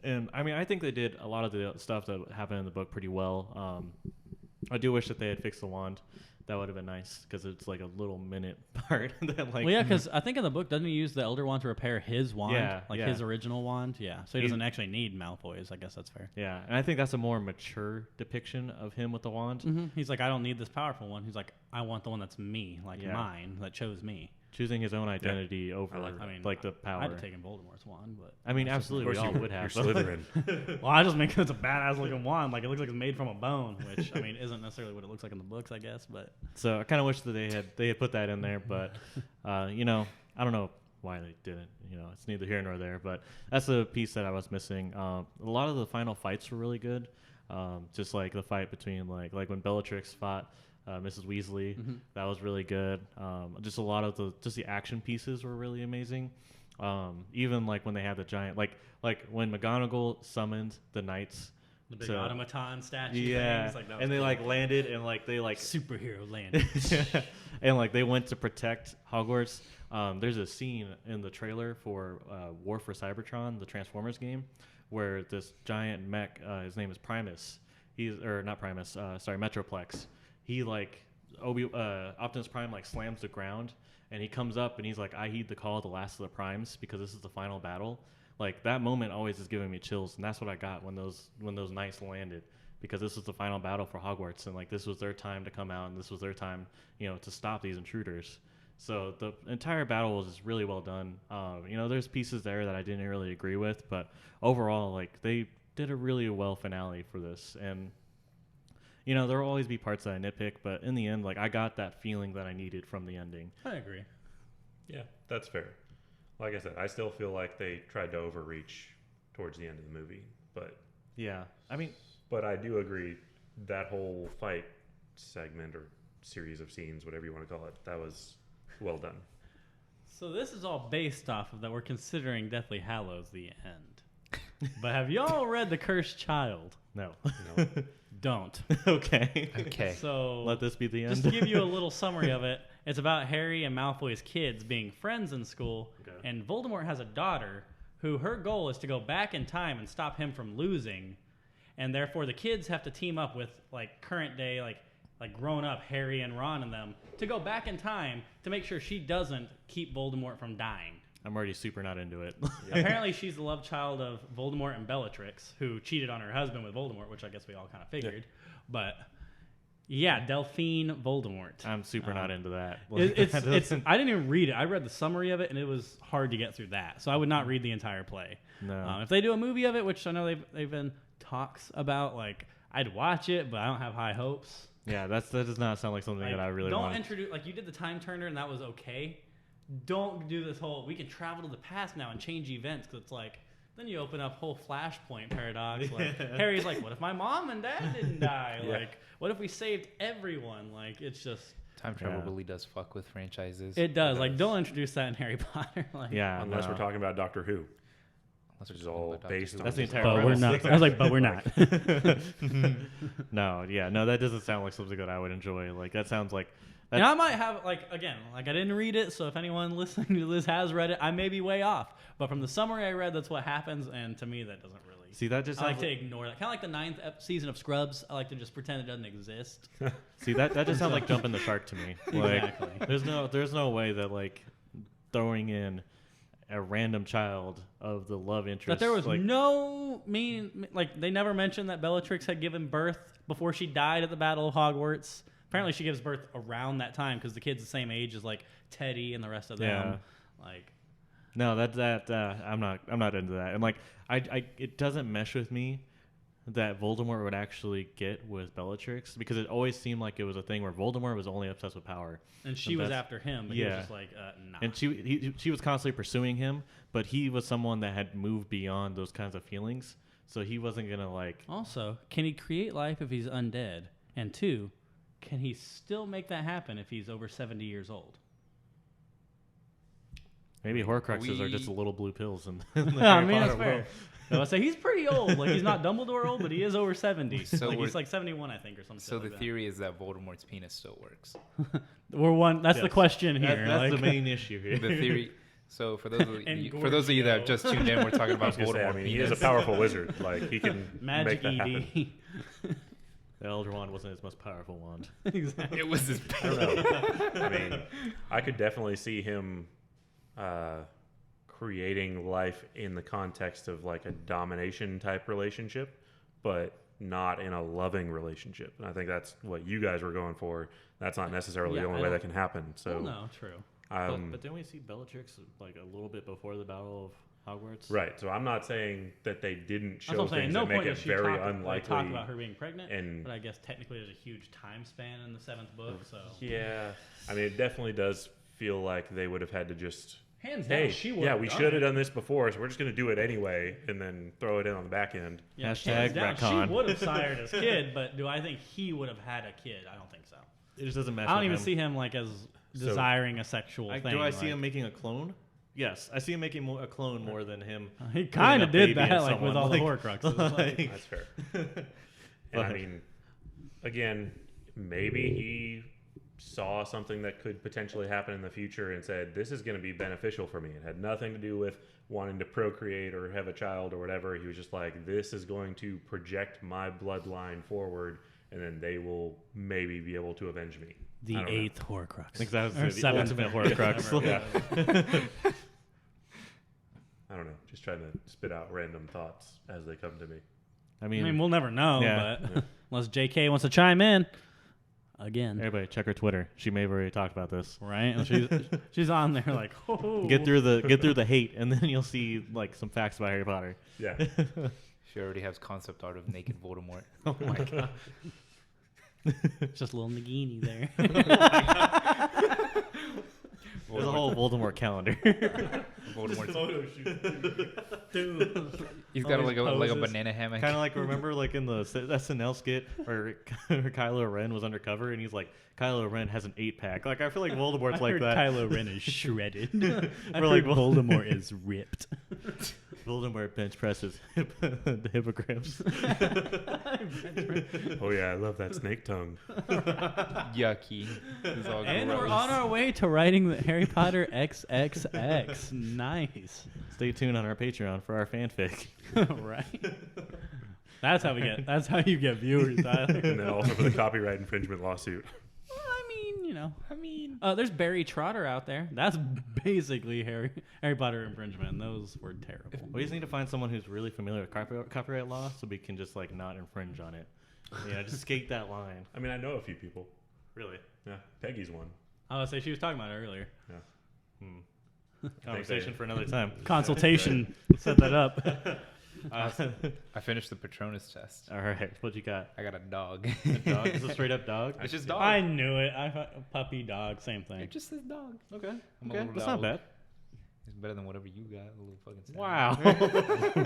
and I mean I think they did a lot of the stuff that happened in the book pretty well. I do wish that they had fixed the wand. That would have been nice because it's like a little minute part that like. Well, yeah, because I think in the book, doesn't he use the Elder Wand to repair his wand? Yeah, Like yeah. his original wand? Yeah. So he He- doesn't actually need Malfoy's. I guess that's fair. Yeah, and I think that's a more mature depiction of him with the wand. Mm-hmm. He's like, I don't need this powerful one. He's like, I want the one that's me, like Yeah. mine, that chose me. Choosing his own identity over I mean, like the power. I'd have taken Voldemort's wand, but I mean, that's just absolutely, we all would You're have. Slytherin. well, I just make it it's a badass looking wand. Like it looks like it's made from a bone, which I mean isn't necessarily what it looks like in the books, I guess. But So I kind of wish that they had put that in there, but I don't know why they didn't. It's neither here nor there. But that's the piece that I was missing. A lot of the final fights were really good. Just like the fight between like when Bellatrix fought Mrs. Weasley, that was really good. Just a lot of the action pieces were really amazing. Even like when they had the giant like when McGonagall summoned the knights. the big So- automaton statue Yeah, things, like that was and they cool. like landed and like they like superhero landing. and like they went to protect Hogwarts. There's a scene in the trailer for War for Cybertron, the Transformers game, where this giant mech, his name is Primus. Metroplex. He like Optimus Prime like slams the ground, and he comes up and he's like, "I heed the call of the last of the primes because this is the final battle." Like that moment always is giving me chills, and that's what I got when those knights landed, because this was the final battle for Hogwarts, and like this was their time to come out, and this was their time, to stop these intruders. So the entire battle was just really well done. There's pieces there that I didn't really agree with, but overall, like they did a really well finale for this, and there will always be parts that I nitpick, but in the end, like I got that feeling that I needed from the ending. I agree. Yeah, that's fair. Like I said, I still feel like they tried to overreach towards the end of the movie, but Yeah, I mean, I do agree that whole fight segment or series of scenes, whatever you want to call it. That was well done. So this is all based off of that we're considering Deathly Hallows the end. But have y'all read The Cursed Child? No. No. Don't. Okay. Okay. So Let this be the end. just to give you a little summary of it, it's about Harry and Malfoy's kids being friends in school, Okay. and Voldemort has a daughter who her goal is to go back in time and stop him from losing, and therefore the kids have to team up with like current day, like grown up Harry and Ron and them to go back in time to make sure she doesn't keep Voldemort from dying. I'm already super not into it. Apparently, she's the love child of Voldemort and Bellatrix, who cheated on her husband with Voldemort, which I guess we all kind of figured. But yeah, Delphine Voldemort. I'm super not into that. It's I didn't even read it. I read the summary of it, and it was hard to get through that. So I would not read the entire play. No. If they do a movie of it, which I know they've been talks about, like I'd watch it, but I don't have high hopes. Yeah, that does not sound like something that I really don't want. introduce like you did the Time Turner, and that was okay. Don't do this whole we can travel to the past now and change events, because it's like then you open up whole Flashpoint paradox. Like Harry's like, what if my mom and dad didn't die? Yeah. Like, what if we saved everyone? Like, it's just Time travel really does fuck with franchises. it does. Like, don't introduce that in Harry Potter. Like, Yeah, Unless no. we're talking about Doctor Who. Unless we're Which is talking all about Doctor based Who. on That's the just- entire but we're premise. not. I was like, but we're not. No, yeah, no, that doesn't sound like something that I would enjoy. Like that sounds like. And I might have like again, like I didn't read it, so if anyone listening to this has read it, I may be way off. But from the summary I read, that's what happens, and to me, that doesn't really. See, that just I like sounds to ignore that. Kind of like the 9th season of Scrubs. I like to just pretend it doesn't exist. See that just sounds like jumping the shark to me. Like, Exactly. there's no way that like throwing in a random child of the love interest. But there was like, no like they never mentioned that Bellatrix had given birth before she died at the Battle of Hogwarts. Apparently, she gives birth around that time because the kid's the same age as like Teddy and the rest of them. Like, no, I'm not into that. And like it doesn't mesh with me that Voldemort would actually get with Bellatrix, because it always seemed like it was a thing where Voldemort was only obsessed with power. and she was after him, but he was just like, nah. And she was constantly pursuing him, but he was someone that had moved beyond those kinds of feelings, so he wasn't gonna like. Also, can he create life if he's undead? And 2, can he still make that happen if he's over 70 years old? Maybe Horcruxes are just little blue pills in the I Harry mean, Potter that's fair. world. So I say he's pretty old. Like, he's not Dumbledore old, but he is over 70. So like, we're- he's like 71, I think, or something. So the like theory is that Voldemort's penis still works. that. We're one. That's the Yes. question here. That's like, the main issue here. The theory. So for those of And you, that have just tuned in, we're talking I about was gonna say, Voldemort. I mean, he penis. is a powerful wizard. Like he can Magic make that happen. ED. The Elder Wand wasn't his most powerful wand. Exactly. It was his. I don't know. I mean, I could definitely see him creating life in the context of like a domination type relationship, but not in a loving relationship. And I think that's what you guys were going for. That's not necessarily Yeah, the only I way don't- that can happen. So, Well, no, true. But didn't we see Bellatrix like a little bit before the Battle of Hogwarts? right. So I'm not saying that they didn't That's show what I'm saying. things No that make point it does she very talk, unlikely. like, talk about her being pregnant. and- But I guess technically there's a huge time span in the 7th book. So Yeah, I mean, it definitely does feel like they would have had to just. hands down, Hey, she would. yeah, we should have done this before, so we're just going to do it anyway, and then throw it in on the back end. Yeah, Hashtag hands down, retcon. she would have sired his kid, but do I think he would have had a kid? I don't think so. It just doesn't match. I don't with even him. see him like as desiring a sexual thing. Do I see like- him making a clone? Yes, I see him making a clone more than him. He putting kind a of did baby that, in like with someone, all like- the Horcruxes. Like, That's fair. And I mean, again, maybe he saw something that could potentially happen in the future and said, this is going to be beneficial for me. It had nothing to do with wanting to procreate or have a child or whatever. He was just like, this is going to project my bloodline forward, and then they will maybe be able to avenge me. the I don't know. 8th Horcrux. I think that was Or the 7th. ultimate Horcrux. Yeah. I don't know. Just trying to spit out random thoughts as they come to me. I I mean, mean, we'll never know, Yeah. but unless JK wants to chime in again, everybody check her Twitter. She may have already talked about this. right? And she's on there like, oh, Get through the hate, and then you'll see like some facts about Harry Potter. Yeah. She already has concept art of naked Voldemort. Oh my god! just a little Nagini there. There's a whole Voldemort calendar. Voldemort's. Photo shoot. He's All got these like a poses. banana hammock. Kind of like remember like in the SNL skit where Kylo Ren was undercover and he's like Kylo Ren has an 8-pack. Like I feel like Voldemort's I like heard that. Kylo Ren is shredded. I We're like, heard Voldemort is ripped. Voldemort bench presses the hippogriffs. Oh yeah, I love that snake tongue. Yucky. It's all And we're gross. on our way to writing the Harry Potter XXX. Nice. Stay tuned on our Patreon for our fanfic. Right. That's how we get. That's how you get viewers, Tyler. And then also for the copyright infringement lawsuit. Well, I mean, you know. I mean, There's Barry Trotter out there. That's basically Harry Potter infringement. Those were terrible. We just need to find someone who's really familiar with copyright law so we can just like not infringe on it. Yeah, just skate that line. I mean, I know a few people. Really. Yeah, Peggy's one. I was say she was talking about it earlier. Yeah. Conversation for another time. Consultation. Set that up. I finished the Patronus test. All right, what you got? I got a dog. A dog? Is a straight up dog? It's just dog. I knew it. Puppy, dog, same thing. It just says dog. Okay. I'm a Okay, little that's dog. not bad. It's better than whatever you got. A little fucking sad. Wow.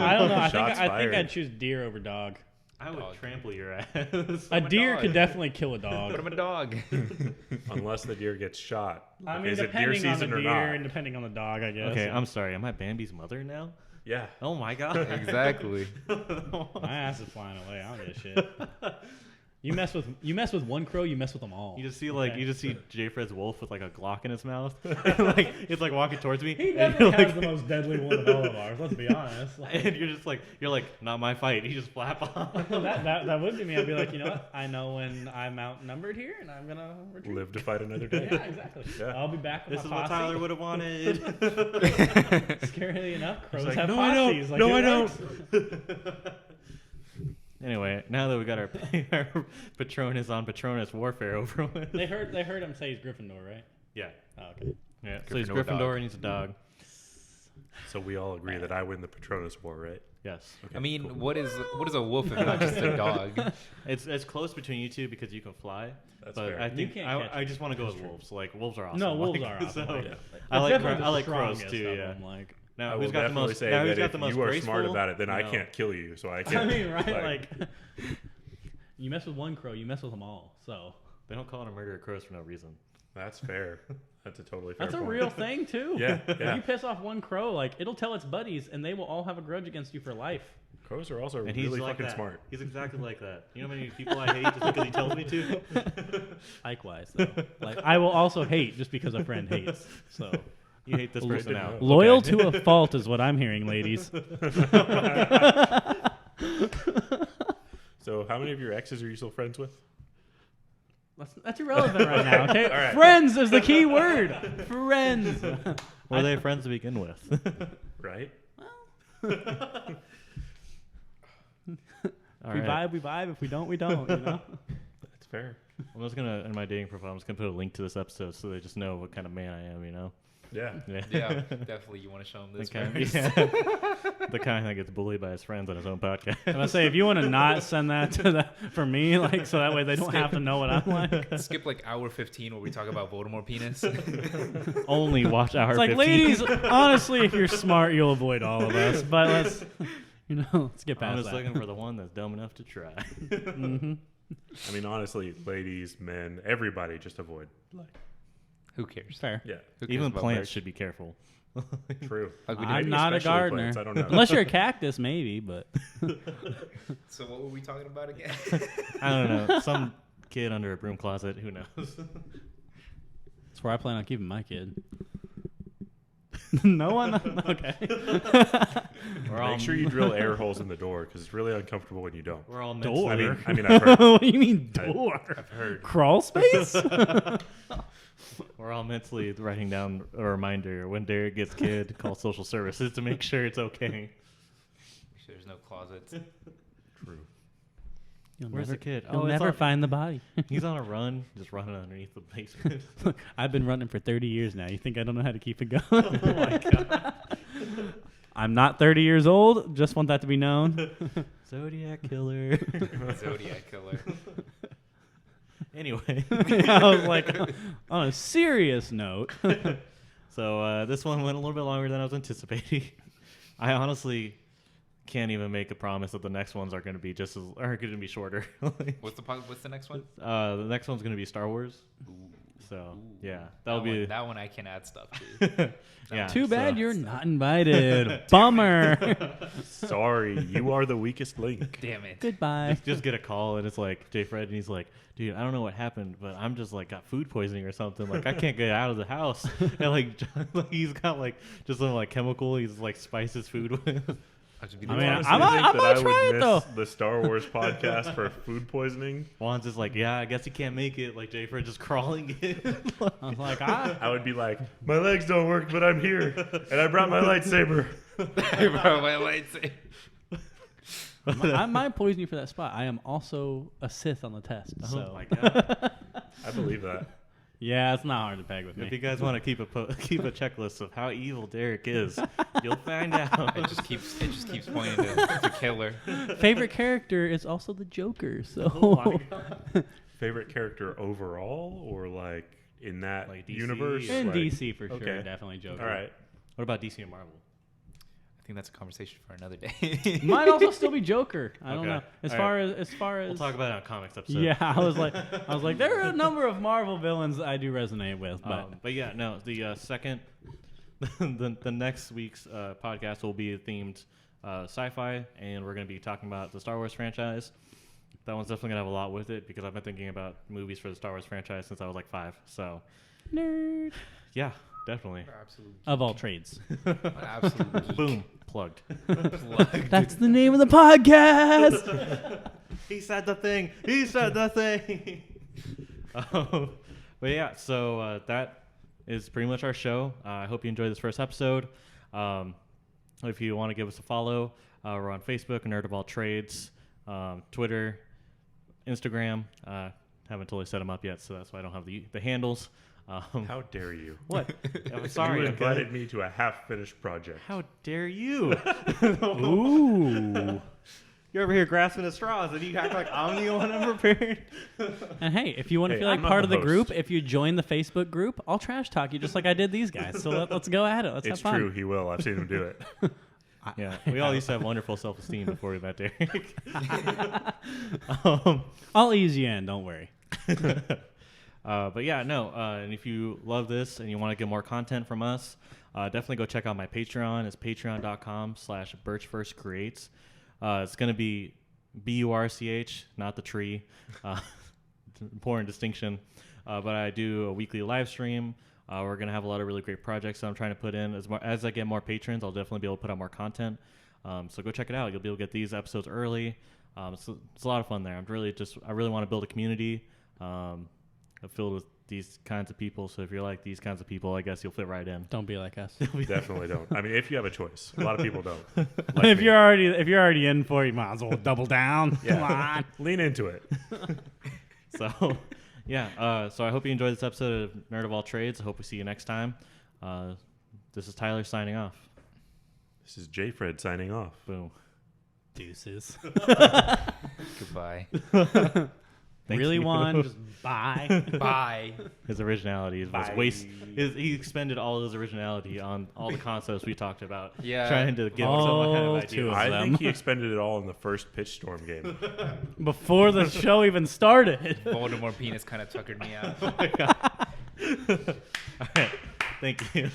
I don't know. I think Shots I think fired. I'd choose deer over dog. I would Dog. trample your ass. A I'm a deer dog. could definitely kill a But dog. I'm a dog. Unless the deer gets shot. I mean, Is it deer depending on the season or deer not? and depending on the dog, I guess. Okay, I'm sorry. Am I Bambi's mother now? Yeah. Oh my god. Exactly. My ass is flying away. I don't give a shit. You mess with one crow, you mess with them all. You just see like Okay. you just see J. Fred's wolf with like a Glock in his mouth. Like it's like walking towards me. He and definitely you're has the most deadly one of all of ours. Let's be honest. Like, and you're like not my fight. You just flap off. that would be me. I'd be like, you know what? I know when I'm outnumbered here, and I'm gonna retreat. Live to fight another day. Yeah, exactly. Yeah. I'll be back with This is my what posse. Tyler would have wanted. Scarily enough, crows like, have "No, I don't. posses. Like, No, it I don't." works. Anyway, now that we got our Patronus on Patronus warfare over with. They heard him say he's Gryffindor, right? Yeah. Oh, okay. Yeah. So he's Gryffindor Gryffindor dog. and he's a dog. So we all agree that I win the Patronus War, right? Yes. Okay, I mean, cool. what is a wolf if not just a dog? It's close between you two because you can fly. That's but fair. I think can't catch I just want to go with wolves. Like wolves are awesome. No, wolves Like, are awesome. so- Like, Yeah. I like It's definitely I like the crows strongest too. of Yeah. them, like, Now I will who's got the definitely most? say Now that who's got if the most you are graceful? smart about it, then I No. can't kill you. So I I can't. mean, right? Like, you mess with one crow, you mess with them all. So They don't call it a murder of crows for no reason. That's fair. That's a totally fair that's a point. real thing too. Yeah, If yeah. you piss off one crow, like it'll tell its buddies, and they will all have a grudge against you for life. Crows are also And he's really like fucking that. smart. He's exactly like that. You know how many people I hate just because he tells me to? Likewise, though, like I will also hate just because a friend hates. So You hate this person now. loyal Okay. to a fault is what I'm hearing, ladies. So how many of your exes are you still friends with? That's irrelevant right now. Okay, All right. friends is the key word. Friends. Were they friends to begin with? Right? All If we right. vibe, we vibe. If we don't, we don't. You know. That's fair. I'm just gonna in my dating profile. I'm just gonna put a link to this episode so they just know what kind of man I am. You know. Yeah. Yeah, definitely. You want to show them The this kind, first. yeah. The kind that gets bullied by his friends on his own podcast. I'm gonna say if you want to not send that to the, for me, like so that way they don't have to know what I'm like. Skip like hour 15 where we talk about Voldemort penis. Only watch hour It's like, 15. ladies, honestly, if you're smart, you'll avoid all of us. But let's, let's get I'm past just that. looking for the one that's dumb enough to try. Hmm. I mean, honestly, ladies, men, everybody, just avoid. Like, Who cares? Fair. yeah, Who cares Even about plants birds? should be careful. true. Like we I'm did. not a especially gardener. plants, I don't know. Unless you're a cactus, maybe. But So what were we talking about again? I don't know. Some kid under a broom closet. Who knows? that's where I plan on keeping my kid. No one. Okay. We're all, Make sure you drill air holes in the door because it's really uncomfortable when you don't. We're all Door. mentally, I mean, I've heard. What do you mean I- door? I've heard. Crawl space? we're all mentally writing down a reminder when Derek gets kid, call social services to make sure it's okay. Make sure there's no closets. True. Where's the kid? You'll it's never on- find the body. He's on a run, just running underneath the basement. I've been running for 30 years now. You think I don't know how to keep it going? Oh my god. I'm not 30 years old. Just want that to be known. Zodiac killer. Zodiac killer. Anyway. I was like, on a serious note, So this one went a little bit longer than I was anticipating. I honestly can't even make a promise that the next ones are going to be shorter. What's the next one? The next one's going to be Star Wars. So yeah, that'll be that one. I can add stuff to. yeah. Too bad you're not invited. Bummer. Sorry, you are the weakest link. Damn it. Goodbye. Just get a call and it's like Jay Fred and he's like, dude, I don't know what happened, but I'm just like got food poisoning or something. Like I can't get out of the house. And like he's got like just some like chemical he's like spice his food with. I mean, Honestly, I'm think that gonna I try would it though. miss the Star Wars podcast for food poisoning. Juan's just like, yeah, I guess he can't make it. Like Jay Fred just crawling in. I was like, I would be like, my legs don't work, but I'm here, and I brought my lightsaber. I might poison you for that spot. I am also a Sith on the test. So. Oh my god. I believe that. Yeah, it's not hard to peg with If me. you guys want to keep a checklist of how evil Derek is, you'll find out. It just keeps pointing to killer. Favorite character is also the Joker. So Oh my god. Favorite character overall, or like in that Like DC universe? or- in Like- DC for sure, okay. definitely Joker. All right. What about DC and Marvel? I think that's a conversation for another day. Might also still be Joker. I don't Okay. know. As All far as We'll talk about it on comics episode. yeah, I was like, there are a number of Marvel villains that I do resonate with, but Yeah, no. The second, the next week's podcast will be themed sci-fi, and we're going to be talking about the Star Wars franchise. That one's definitely going to have a lot with it because I've been thinking about movies for the Star Wars franchise since I was like 5. So nerd yeah, definitely. Absolutely. of all trades. Absolutely. Boom, plugged. That's the name of the podcast. He said the thing. He said the thing. But yeah, so that is pretty much our show. I hope you enjoyed this first episode. If you want to give us a follow, we're on Facebook, Nerd of All Trades, Twitter, Instagram. Haven't totally set them up yet, so that's why I don't have the handles. How dare you? What? I'm sorry. You okay? invited me to a half-finished project. How dare you? Ooh. You're over here grasping at straws, and you act like I'm the one unprepared. And hey, if you want to Hey, feel like I'm not part the of the host. group, if you join the Facebook group, I'll trash talk you just like I did these guys. So let's go at it. Let's It's have fun. true. He will. I've seen him do it. Yeah, we all used to have wonderful self-esteem before we met Derek. I'll ease you in. Don't worry. But yeah, no. And if you love this and you want to get more content from us, definitely go check out my Patreon. It's patreon.com/birchfirstcreates. It's going to be BURCH, not the tree. Important distinction. But I do a weekly live stream. We're going to have a lot of really great projects that I'm trying to put in. As I get more patrons, I'll definitely be able to put out more content. So go check it out. You'll be able to get these episodes early. It's a lot of fun there. I really want to build a community filled with these kinds of people. So if you're like these kinds of people, I guess you'll fit right in. Don't be like us. Definitely don't. I mean, if you have a choice, a lot of people don't. If you're already in for it, you might as well double down. Come on. Lean into it. So, yeah. So I hope you enjoyed this episode of Nerd of All Trades. I hope we see you next time. This is Tyler signing off. This is J. Fred signing off. Boom. Deuces. Goodbye. Thank Really you. one? Just bye. Bye. His originality was Bye. waste. He expended all his originality on all the concepts we talked about. Yeah. Trying to give All some kind of two idea. of I them. think he expended it all in the first pitch storm game. Before the show even started. Voldemort penis kind of tuckered me out. All right. Thank you.